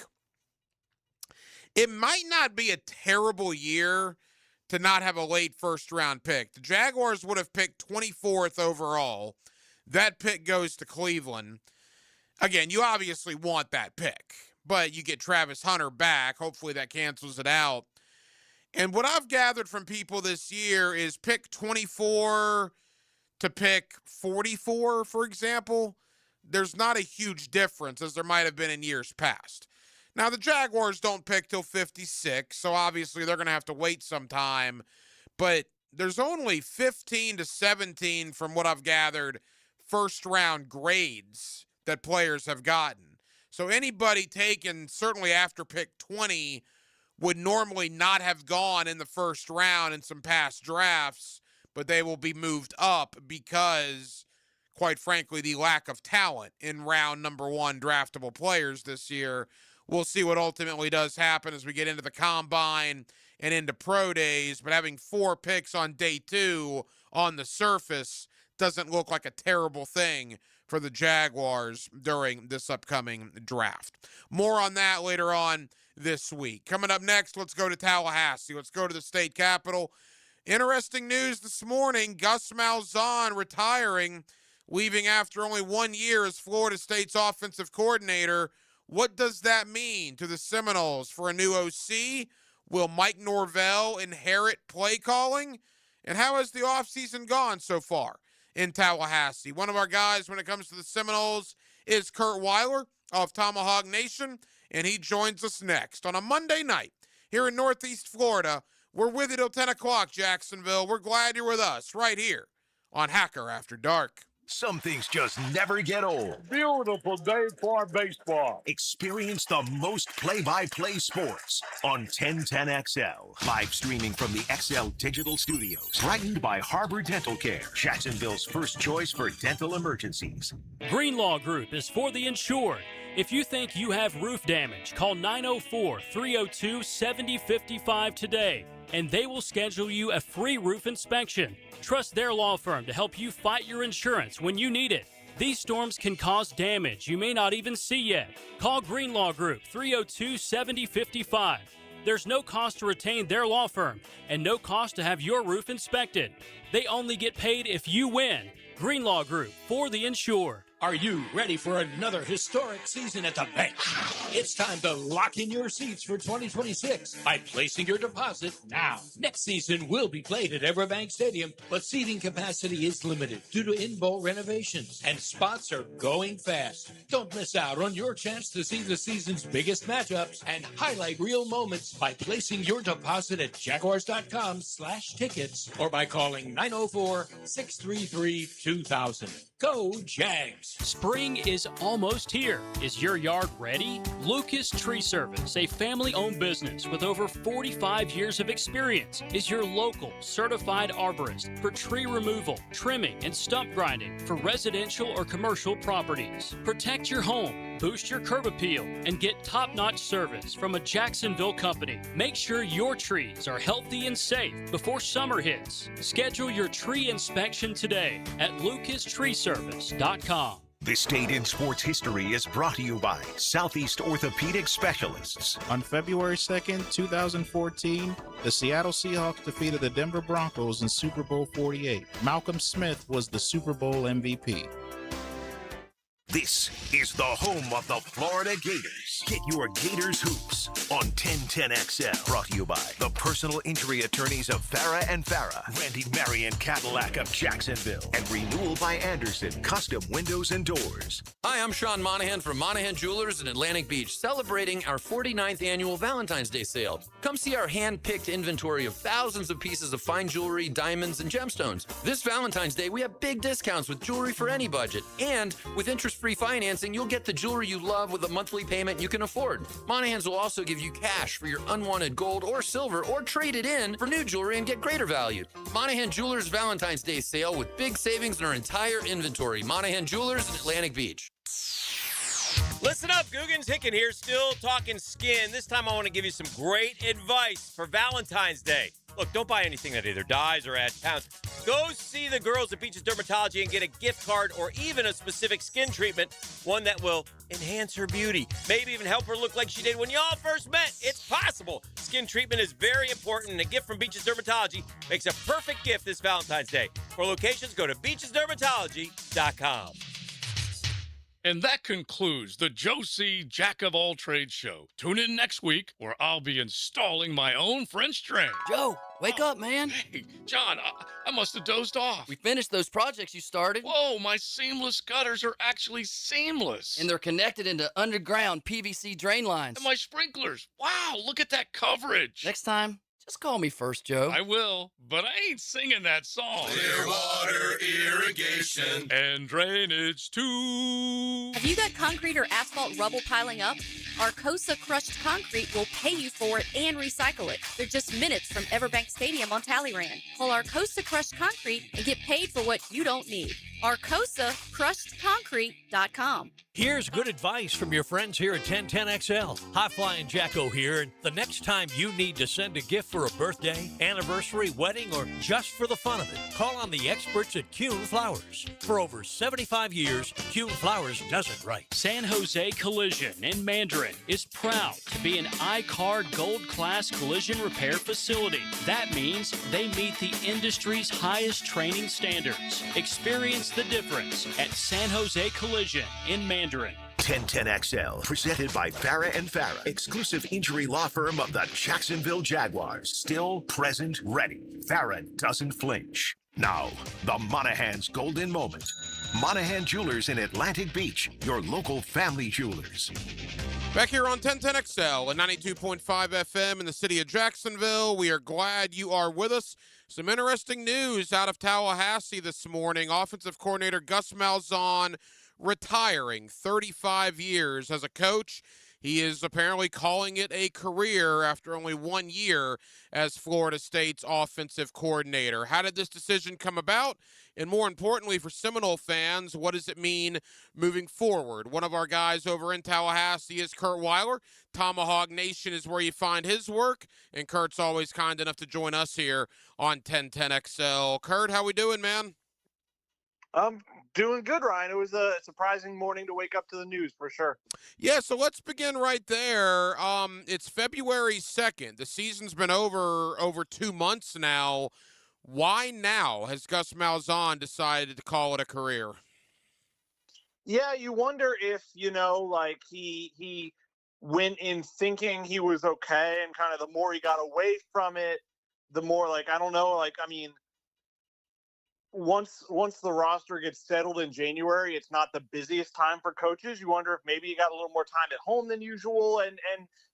It might not be a terrible year to not have a late first-round pick. The Jaguars would have picked 24th overall. That pick goes to Cleveland. Again, you obviously want that pick, but you get Travis Hunter back. Hopefully that cancels it out. And what I've gathered from people this year is pick 24 to pick 44, for example. There's not a huge difference as there might have been in years past. Now, the Jaguars don't pick till 56, so obviously they're going to have to wait some time. But there's only 15 to 17, from what I've gathered, first-round grades that players have gotten. So anybody taken, certainly after pick 20, would normally not have gone in the first round in some past drafts, but they will be moved up because, quite frankly, the lack of talent in round number 1 draftable players this year. We'll see what ultimately does happen as we get into the combine and into pro days, but having 4 picks on day 2 on the surface doesn't look like a terrible thing for the Jaguars during this upcoming draft. More on that later on this week. Coming up next, let's go to Tallahassee. Let's go to the state capitol. Interesting news this morning. Gus Malzahn retiring, leaving after only 1 year as Florida State's offensive coordinator. What does that mean to the Seminoles for a new OC? Will Mike Norvell inherit play calling? And how has the offseason gone so far in Tallahassee? One of our guys when it comes to the Seminoles is Kurt Weiler of Tomahawk Nation, and he joins us next on a Monday night here in Northeast Florida. We're with you till 10 o'clock, Jacksonville. We're glad you're with us right here on Hacker After Dark. Some things just never get old. Beautiful day for baseball. Experience the most play-by-play sports on 1010XL. Live streaming from the XL Digital Studios. Brightened by Harbor Dental Care, Jacksonville's first choice for dental emergencies. Greenlaw Group is for the insured. If you think you have roof damage, call 904-302-7055 today, and they will schedule you a free roof inspection. Trust their law firm to help you fight your insurance when you need it. These storms can cause damage you may not even see yet. Call Greenlaw Group 302-7055. There's no cost to retain their law firm and no cost to have your roof inspected. They only get paid if you win. Greenlaw Group, for the insured. Are you ready for another historic season at the bank? It's time to lock in your seats for 2026 by placing your deposit now. Next season will be played at Everbank Stadium, but seating capacity is limited due to in-bowl renovations, and spots are going fast. Don't miss out on your chance to see the season's biggest matchups and highlight real moments by placing your deposit at jaguars.com/tickets or by calling 904-633-2000. Go Jags! Spring is almost here. Is your yard ready? Lucas Tree Service, a family-owned business with over 45 years of experience, is your local certified arborist for tree removal, trimming, and stump grinding for residential or commercial properties. Protect your home, boost your curb appeal, and get top-notch service from a Jacksonville company. Make sure your trees are healthy and safe before summer hits. Schedule your tree inspection today at lucastreeservice.com. This Day in Sports History is brought to you by Southeast Orthopedic Specialists. On February 2nd, 2014, the Seattle Seahawks defeated the Denver Broncos in Super Bowl 48. Malcolm Smith was the Super Bowl MVP. This is the home of the Florida Gators. Get your Gators hoops on 1010XL. Brought to you by the personal injury attorneys of Farah and Farah, Randy Marion Cadillac of Jacksonville, and Renewal by Anderson, custom windows and doors. Hi, I'm Sean Monahan from Monahan Jewelers in Atlantic Beach, celebrating our 49th annual Valentine's Day sale. Come see our hand-picked inventory of thousands of pieces of fine jewelry, diamonds, and gemstones. This Valentine's Day, we have big discounts with jewelry for any budget, and with interest-free financing, you'll get the jewelry you love with a monthly payment you can afford. Monahans will also give you cash for your unwanted gold or silver, or trade it in for new jewelry and get greater value. Monahan Jewelers Valentine's Day sale with big savings in our entire inventory. Monahan Jewelers in Atlantic Beach. Listen up, Googans. Hicken here, still talking skin. This time I want to give you some great advice for Valentine's Day. Look, don't buy anything that either dies or adds pounds. Go see the girls at Beaches Dermatology and get a gift card or even a specific skin treatment, one that will enhance her beauty, maybe even help her look like she did when y'all first met. It's possible. Skin treatment is very important, and a gift from Beaches Dermatology makes a perfect gift this Valentine's Day. For locations, go to beachesdermatology.com. And that concludes the Joe C. Jack of All Trades show. Tune in next week where I'll be installing my own French drain. Joe, wake up, man. Hey, John, I must have dozed off. We finished those projects you started. Whoa, my seamless gutters are actually seamless. And they're connected into underground PVC drain lines. And my sprinklers. Wow, look at that coverage. Next time, just call me first, Joe. I will, but I ain't singing that song. Clearwater irrigation and drainage too. Have you got concrete or asphalt rubble piling up? Arcosa Crushed Concrete will pay you for it and recycle it. They're just minutes from Everbank Stadium on Talleyrand. Call Arcosa Crushed Concrete and get paid for what you don't need. ArcosaCrushedConcrete.com. Here's good advice from your friends here at 1010XL. High Flying Jacko here, and the next time you need to send a gift for a birthday, anniversary, wedding, or just for the fun of it, call on the experts at Kuhn Flowers. For over 75 years, Kuhn Flowers does it right. San Jose Collision in Mandarin is proud to be an I-CARD Gold Class collision repair facility. That means they meet the industry's highest training standards. Experience the difference at San Jose Collision in Mandarin. 1010XL, presented by Farah and Farah, exclusive injury law firm of the Jacksonville Jaguars. Still present, ready. Farah doesn't flinch. Now, the Monahan's golden moment. Monahan Jewelers in Atlantic Beach, your local family jewelers. Back here on 1010XL and 92.5 FM in the city of Jacksonville. We are glad you are with us. Some interesting news out of Tallahassee this morning. Offensive coordinator Gus Malzahn retiring, 35 years as a coach. He is apparently calling it a career after only 1 year as Florida State's offensive coordinator. How did this decision come about? And more importantly, for Seminole fans, what does it mean moving forward? One of our guys over in Tallahassee is Kurt Weiler. Tomahawk Nation is where you find his work, and Kurt's always kind enough to join us here on 1010XL. Kurt, how we doing, man? I'm doing good, Ryan. It was a surprising morning to wake up to the news, for sure. Yeah, so let's begin right there. It's February 2nd. The season's been over 2 months now. Why now has Gus Malzahn decided to call it a career? Yeah, you wonder if, like he went in thinking he was okay, and kind of the more he got away from it, the more once the roster gets settled in January, it's not the busiest time for coaches. You wonder if maybe he got a little more time at home than usual, and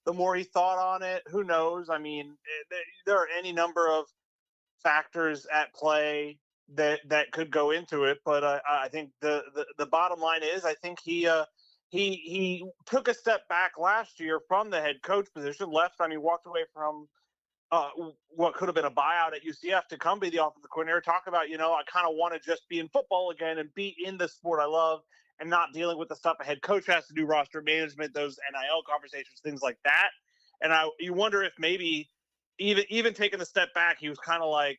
the more he thought on it, who knows? I mean, there are any number of factors at play that could go into it, but I think the bottom line is I think he took a step back last year from the head coach position, walked away from what could have been a buyout at UCF to come be the offensive coordinator. Talk about, I kind of want to just be in football again and be in the sport I love and not dealing with the stuff a head coach has to do, roster management, those NIL conversations, things like that. And you wonder if maybe even taking a step back, he was kind of like,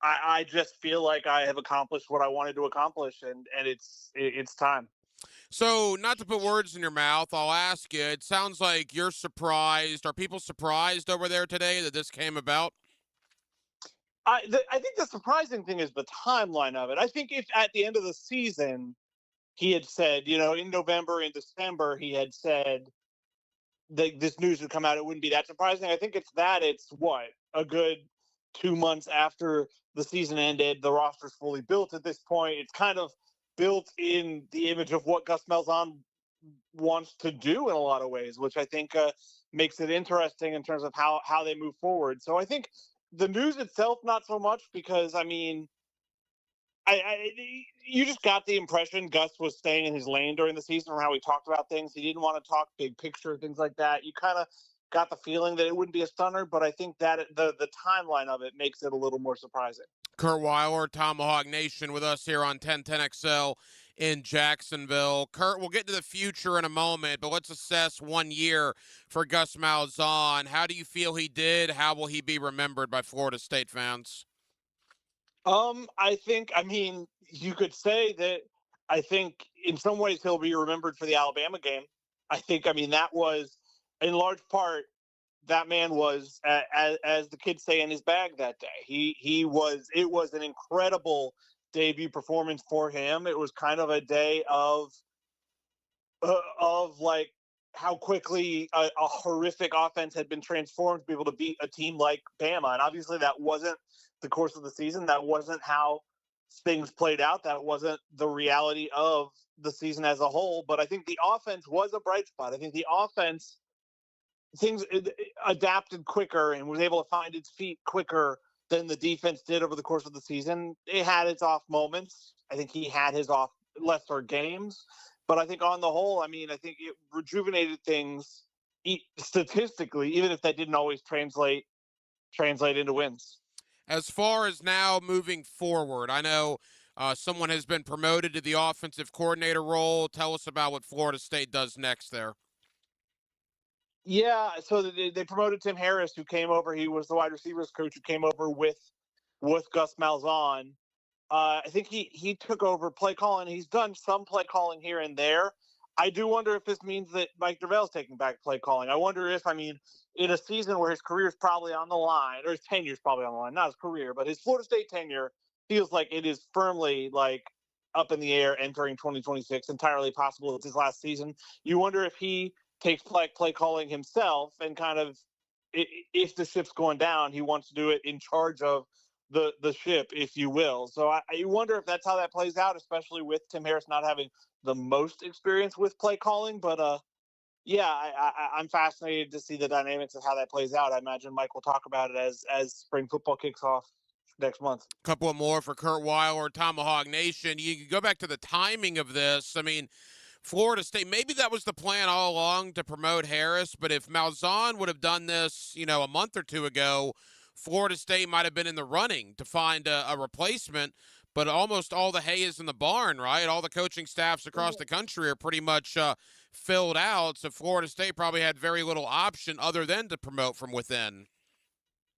I just feel like I have accomplished what I wanted to accomplish, and it's time. So, not to put words in your mouth, I'll ask you, it sounds like you're surprised. Are people surprised over there today that this came about? I think the surprising thing is the timeline of it. I think if at the end of the season he had said, in November and December, he had said that this news would come out, it wouldn't be that surprising. I think it's a good 2 months after the season ended, the roster's fully built at this point. It's kind of built in the image of what Gus Malzahn wants to do in a lot of ways, which I think makes it interesting in terms of how they move forward. So I think the news itself, not so much, because, you just got the impression Gus was staying in his lane during the season from how he talked about things. He didn't want to talk big picture, things like that. You kind of got the feeling that it wouldn't be a stunner, but I think that the timeline of it makes it a little more surprising. Kurt Weiler, Tomahawk Nation, with us here on 1010XL in Jacksonville. Kurt, we'll get to the future in a moment, but let's assess 1 year for Gus Malzahn. How do you feel he did? How will he be remembered by Florida State fans? I mean, you could say that I think in some ways he'll be remembered for the Alabama game. I mean, that was in large part, that man was, as the kids say, in his bag that day. It was an incredible debut performance for him. It was kind of a day of like how quickly a horrific offense had been transformed to be able to beat a team like Bama. And obviously that wasn't the course of the season. That wasn't how things played out. That wasn't the reality of the season as a whole. But I think the offense was a bright spot. I think the offense, things adapted quicker and was able to find its feet quicker than the defense did over the course of the season. It had its off moments. I think he had his off lesser games. But I think on the whole, I mean, I think it rejuvenated things statistically, even if that didn't always translate into wins. As far as now moving forward, I know someone has been promoted to the offensive coordinator role. Tell us about what Florida State does next there. Yeah, so they promoted Tim Harris, who came over. He was the wide receivers coach who came over with Gus Malzahn. I think he took over play calling. He's done some play calling here and there. I do wonder if this means that Mike Norvell's taking back play calling. I wonder if, I mean, in a season where his career is probably on the line, or his tenure is probably on the line, not his career, but his Florida State tenure feels like it is firmly like up in the air entering 2026, entirely possible it's his last season. You wonder if he takes play calling himself and kind of, if the ship's going down, he wants to do it in charge of the ship, if you will. So I wonder if that's how that plays out, especially with Tim Harris not having the most experience with play calling. But yeah, I'm fascinated to see the dynamics of how that plays out. I imagine Mike will talk about it as spring football kicks off next month. A couple more for Kurt Weiler, Tomahawk Nation. You can go back to the timing of this. I mean, Florida State, maybe that was the plan all along to promote Harris, but if Malzahn would have done this, a month or two ago, Florida State might have been in the running to find a replacement, but almost all the hay is in the barn, right? All the coaching staffs across the country are pretty much filled out, so Florida State probably had very little option other than to promote from within.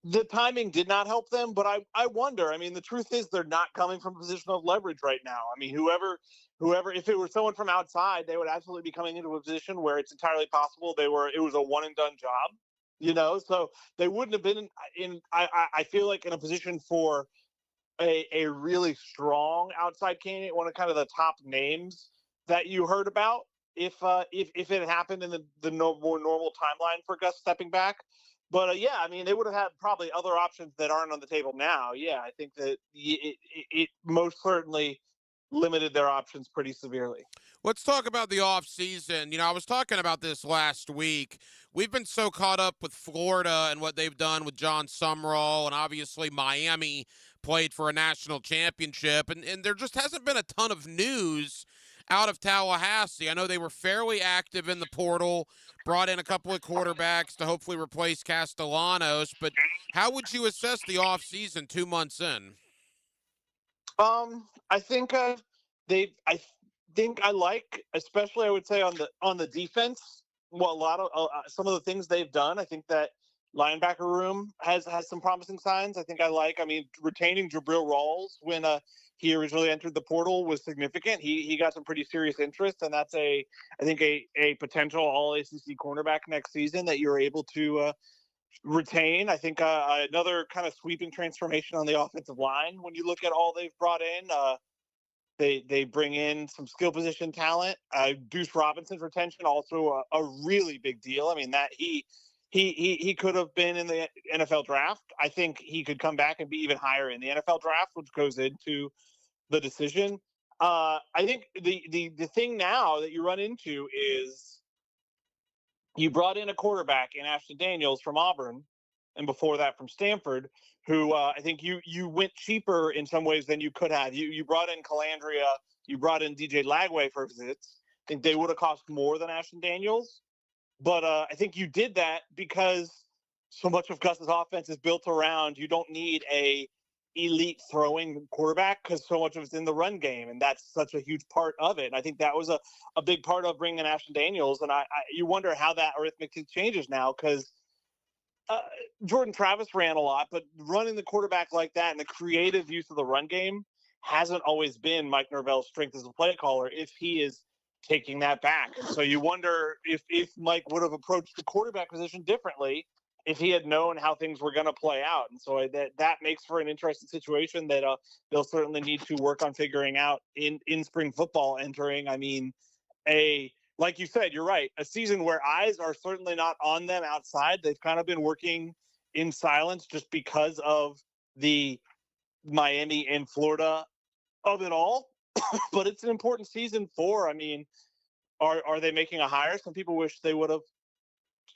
The timing did not help them, but I wonder. I mean, the truth is they're not coming from a position of leverage right now. I mean, whoever, if it were someone from outside, they would absolutely be coming into a position where it's entirely possible it was a one and done job, so they wouldn't have been I feel like in a position for a really strong outside candidate, one of kind of the top names that you heard about if it had happened in the more normal timeline for Gus stepping back. But yeah, I mean, they would have had probably other options that aren't on the table now. Yeah, I think that it most certainly limited their options pretty severely. Let's talk about the offseason. I was talking about this last week. We've been so caught up with Florida and what they've done with John Sumrall, and obviously Miami played for a national championship, and there just hasn't been a ton of news out of Tallahassee. I know they were fairly active in the portal, brought in a couple of quarterbacks to hopefully replace Castellanos, but how would you assess the offseason 2 months in? I think I like, especially I would say on the defense, well, a lot of some of the things they've done. I think that linebacker room has some promising signs. I mean, retaining Jabril Rawls when he originally entered the portal was significant. He got some pretty serious interest, and that's I think a potential all ACC cornerback next season that you're able to retain. I think another kind of sweeping transformation on the offensive line when you look at all they've brought in. They bring in some skill position talent. Deuce Robinson's retention also a really big deal. I mean, that he could have been in the NFL draft. I think he could come back and be even higher in the NFL draft, which goes into the decision. I think the thing now that you run into is you brought in a quarterback in Ashton Daniels from Auburn, and before that from Stanford, who I think you went cheaper in some ways than you could have. You brought in Calandria, you brought in DJ Lagway for visits. I think they would have cost more than Ashton Daniels. But I think you did that because so much of Gus's offense is built around you don't need a elite throwing quarterback because so much of it's in the run game, and that's such a huge part of it. And I think that was a big part of bringing in Ashton Daniels, and you wonder how that arithmetic changes now because Jordan Travis ran a lot, but running the quarterback like that and the creative use of the run game hasn't always been Mike Norvell's strength as a play caller if he is taking that back. And so you wonder if Mike would have approached the quarterback position differently if he had known how things were going to play out. And so that makes for an interesting situation that they'll certainly need to work on figuring out in spring football entering. I mean, like you said, you're right, a season where eyes are certainly not on them outside. They've kind of been working in silence just because of the Miami and Florida of it all. But it's an important season for, I mean, are they making a hire? Some people wish they would have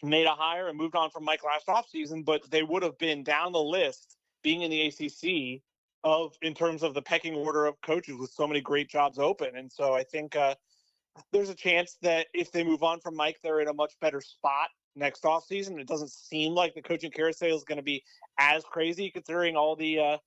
made a hire and moved on from Mike last offseason, but they would have been down the list being in the ACC in terms of the pecking order of coaches with so many great jobs open. And so I think there's a chance that if they move on from Mike, they're in a much better spot next offseason. It doesn't seem like the coaching carousel is going to be as crazy considering all the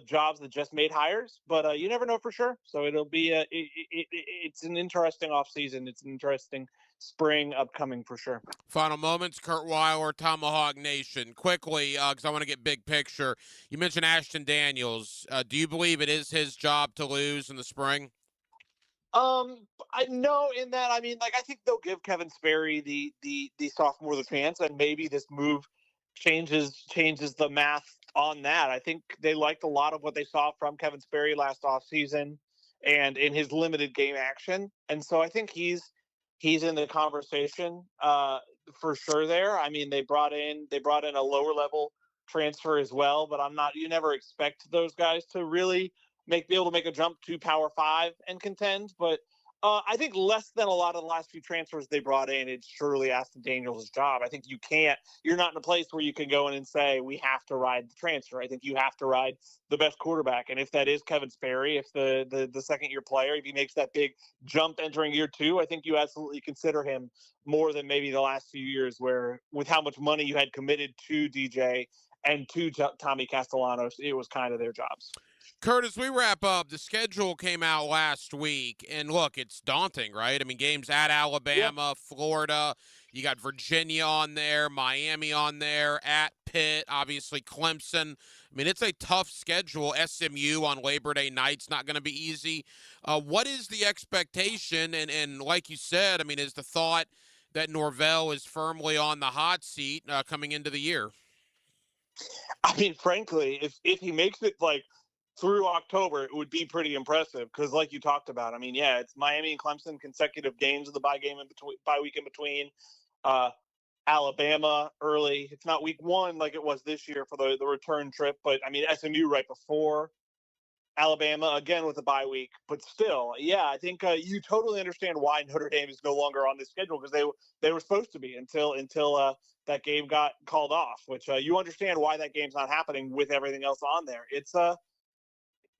jobs that just made hires, but you never know for sure. So it'll be it's an interesting offseason. It's an interesting spring upcoming for sure. Final moments, Kurt Weiler, Tomahawk Nation. Quickly, because I want to get big picture. You mentioned Ashton Daniels. Do you believe it is his job to lose in the spring? I know in that, I mean, like, I think they'll give Kevin Sperry the sophomore the chance, and maybe this move changes the math on that. I think they liked a lot of what they saw from Kevin Sperry last offseason and in his limited game action. And so I think he's in the conversation for sure there. I mean, they brought in a lower level transfer as well, but you never expect those guys to really be able to make a jump to Power 5 and contend. But I think less than a lot of the last few transfers they brought in, it's surely Ashton Daniels' job. I think you're not in a place where you can go in and say, we have to ride the transfer. I think you have to ride the best quarterback. And if that is Kevin Sperry, if the second year player, if he makes that big jump entering year 2, I think you absolutely consider him more than maybe the last few years where with how much money you had committed to DJ and to Tommy Castellanos, it was kind of their jobs. Curtis, we wrap up. The schedule came out last week, and look, it's daunting, right? I mean, games at Alabama, Florida, you got Virginia on there, Miami on there, at Pitt, obviously Clemson. I mean, it's a tough schedule. SMU on Labor Day night's not going to be easy. What is the expectation? And like you said, I mean, is the thought that Norvell is firmly on the hot seat coming into the year? I mean, frankly, if he makes it like through October, it would be pretty impressive because, like you talked about, I mean, yeah, it's Miami and Clemson consecutive games with the bye week in between. Alabama early. It's not week 1 like it was this year for the return trip, but I mean SMU right before Alabama again with the bye week. But still, yeah, I think you totally understand why Notre Dame is no longer on this schedule because they were supposed to be until that game got called off. Which you understand why that game's not happening with everything else on there.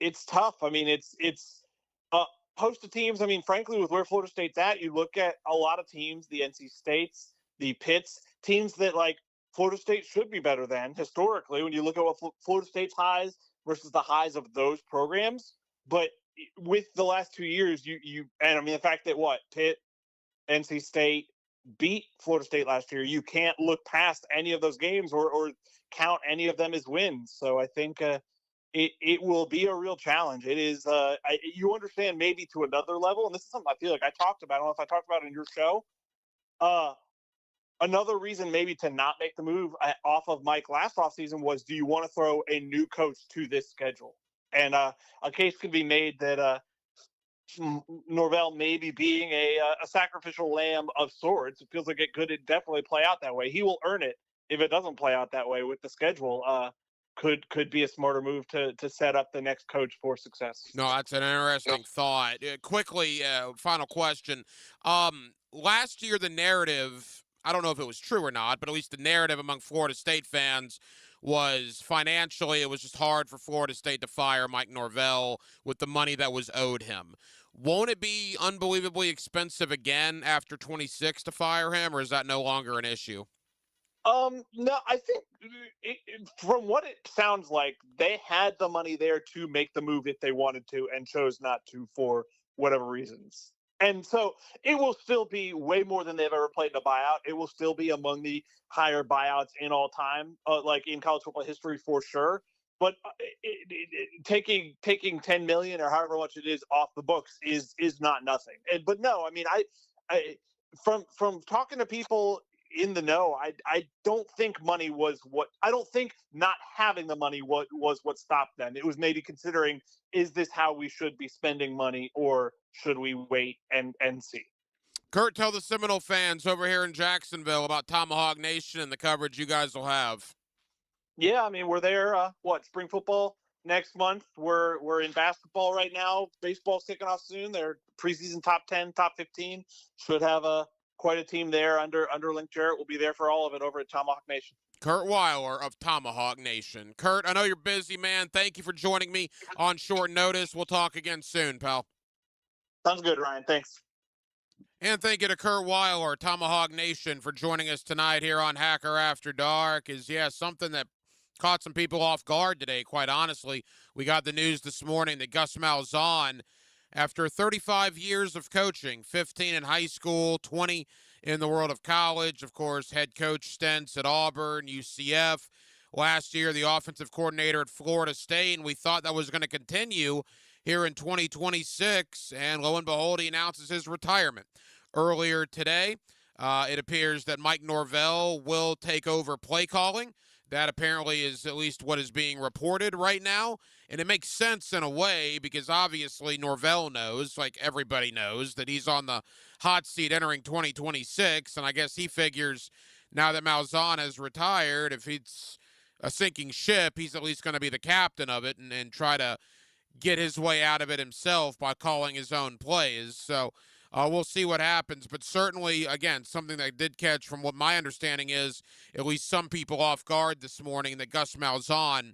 It's tough. I mean, it's a host of teams. I mean, frankly, with where Florida State's at, you look at a lot of teams, the NC States, the Pitts, teams that like Florida State should be better than historically when you look at what Florida State's highs versus the highs of those programs. But with the last 2 years, and I mean, the fact that Pitt, NC State beat Florida State last year, you can't look past any of those games or count any of them as wins. So I think it will be a real challenge. It is, you understand maybe to another level, and this is something I feel like I talked about. I don't know if I talked about it in your show. Another reason maybe to not make the move off of Mike last offseason was, do you want to throw a new coach to this schedule? And a case could be made that Norvell maybe being a sacrificial lamb of sorts. It feels like it could definitely play out that way. He will earn it if it doesn't play out that way with the schedule. Could be a smarter move to set up the next coach for success. No, that's an interesting thought. Quickly, final question. Last year, the narrative, I don't know if it was true or not, but at least the narrative among Florida State fans was financially it was just hard for Florida State to fire Mike Norvell with the money that was owed him. Won't it be unbelievably expensive again after 26 to fire him, or is that no longer an issue? No, I think from what it sounds like, they had the money there to make the move if they wanted to, and chose not to for whatever reasons. And so it will still be way more than they've ever played in a buyout. It will still be among the higher buyouts in all time, like in college football history for sure. But taking 10 million or however much it is off the books is not nothing. But no, I mean, I from talking to people in the know, I don't think money was what I don't think not having the money was what stopped them. It was maybe considering, is this how we should be spending money, or should we wait and see? Kurt, tell the Seminole fans over here in Jacksonville about Tomahawk Nation and the coverage you guys will have. Yeah, I mean, we're there. Spring football next month. We're in basketball right now. Baseball's kicking off soon. They're preseason top 10, top 15. Should have quite a team there under Link Jarrett. Will be there for all of it over at Tomahawk Nation. Kurt Weiler of Tomahawk Nation. Kurt, I know you're busy, man. Thank you for joining me on short notice. We'll talk again soon, pal. Sounds good, Ryan. Thanks. And thank you to Kurt Weiler, Tomahawk Nation, for joining us tonight here on Hacker After Dark. Something that caught some people off guard today, quite honestly. We got the news this morning that Gus Malzahn, after 35 years of coaching, 15 in high school, 20 in the world of college, of course, head coach stints at Auburn, UCF, last year the offensive coordinator at Florida State, and we thought that was going to continue here in 2026, and lo and behold, he announces his retirement. Earlier today, it appears that Mike Norvell will take over play calling. That apparently is at least what is being reported right now. And it makes sense in a way because obviously Norvell knows, like everybody knows, that he's on the hot seat entering 2026. And I guess he figures now that Malzahn has retired, if it's a sinking ship, he's at least going to be the captain of it and try to get his way out of it himself by calling his own plays. So we'll see what happens, but certainly, again, something that I did catch from what my understanding is, at least some people off guard this morning, that Gus Malzahn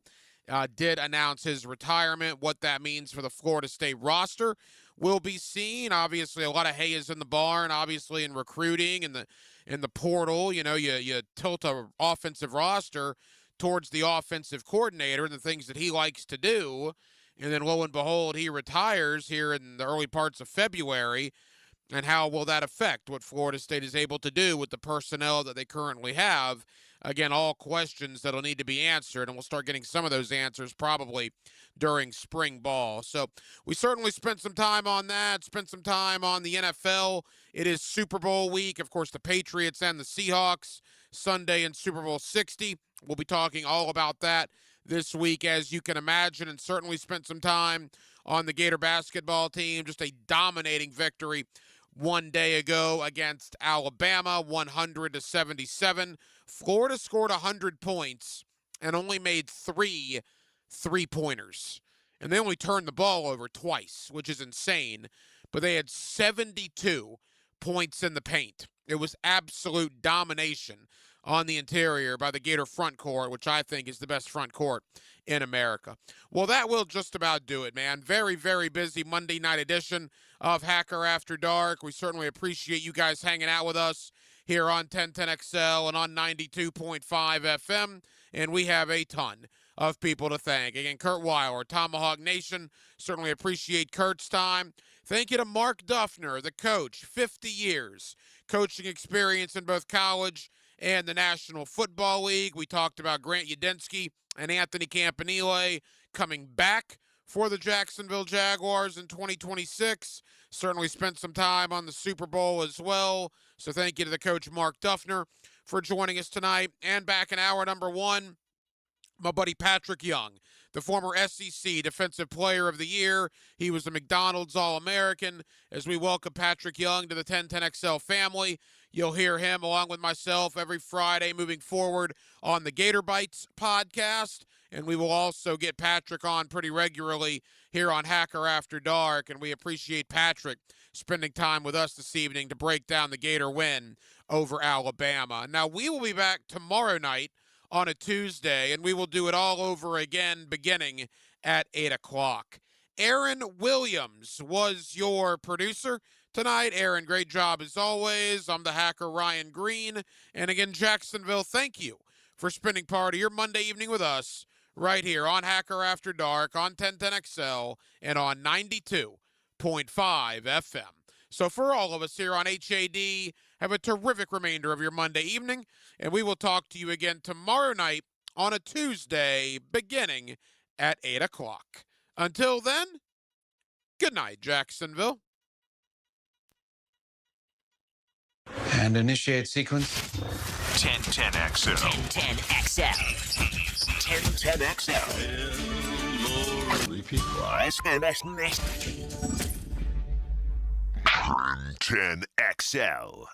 did announce his retirement. What that means for the Florida State roster will be seen. Obviously, a lot of hay is in the barn, obviously, in recruiting and in the portal. You know, you tilt a offensive roster towards the offensive coordinator and the things that he likes to do, and then lo and behold, he retires here in the early parts of February. And how will that affect what Florida State is able to do with the personnel that they currently have? Again, all questions that'll need to be answered, and we'll start getting some of those answers probably during spring ball. So we certainly spent some time on that, spent some time on the NFL. It is Super Bowl week. Of course, the Patriots and the Seahawks, Sunday in Super Bowl 60. We'll be talking all about that this week, as you can imagine, and certainly spent some time on the Gator basketball team. Just a dominating victory one day ago against Alabama, 100-77. Florida scored 100 points and only made 3 3-pointers. And they only turned the ball over twice, which is insane. But they had 72 points in the paint. It was absolute domination on the interior by the Gator front court, which I think is the best front court in America. Well, that will just about do it, man. Very, very busy Monday night edition of Hacker After Dark. We certainly appreciate you guys hanging out with us here on 1010XL and on 92.5 FM, and we have a ton of people to thank. Again, Kurt Weiler, Tomahawk Nation, certainly appreciate Kurt's time. Thank you to Mark Duffner, the coach, 50 years coaching experience in both college and the National Football League. We talked about Grant Udinski and Anthony Campanile coming back for the Jacksonville Jaguars in 2026. Certainly spent some time on the Super Bowl as well. So thank you to the coach, Mark Duffner, for joining us tonight. And back in hour number 1, my buddy Patrick Young, the former SEC Defensive Player of the Year. He was a McDonald's All-American. As we welcome Patrick Young to the 1010XL family, you'll hear him along with myself every Friday moving forward on the Gator Bites podcast. And we will also get Patrick on pretty regularly here on Hacker After Dark. And we appreciate Patrick spending time with us this evening to break down the Gator win over Alabama. Now, we will be back tomorrow night on a Tuesday, and we will do it all over again beginning at 8 o'clock. Aaron Williams was your producer tonight. Aaron, great job as always. I'm the hacker Ryan Green. And again, Jacksonville, thank you for spending part of your Monday evening with us right here on Hacker After Dark, on 1010XL, and on 92.5 FM. So for all of us here on HAD, have a terrific remainder of your Monday evening, and we will talk to you again tomorrow night on a Tuesday beginning at 8 o'clock. Until then, good night, Jacksonville. And initiate sequence. 1010XL. 1010XL. 1010XL. Repeat. 1010XL.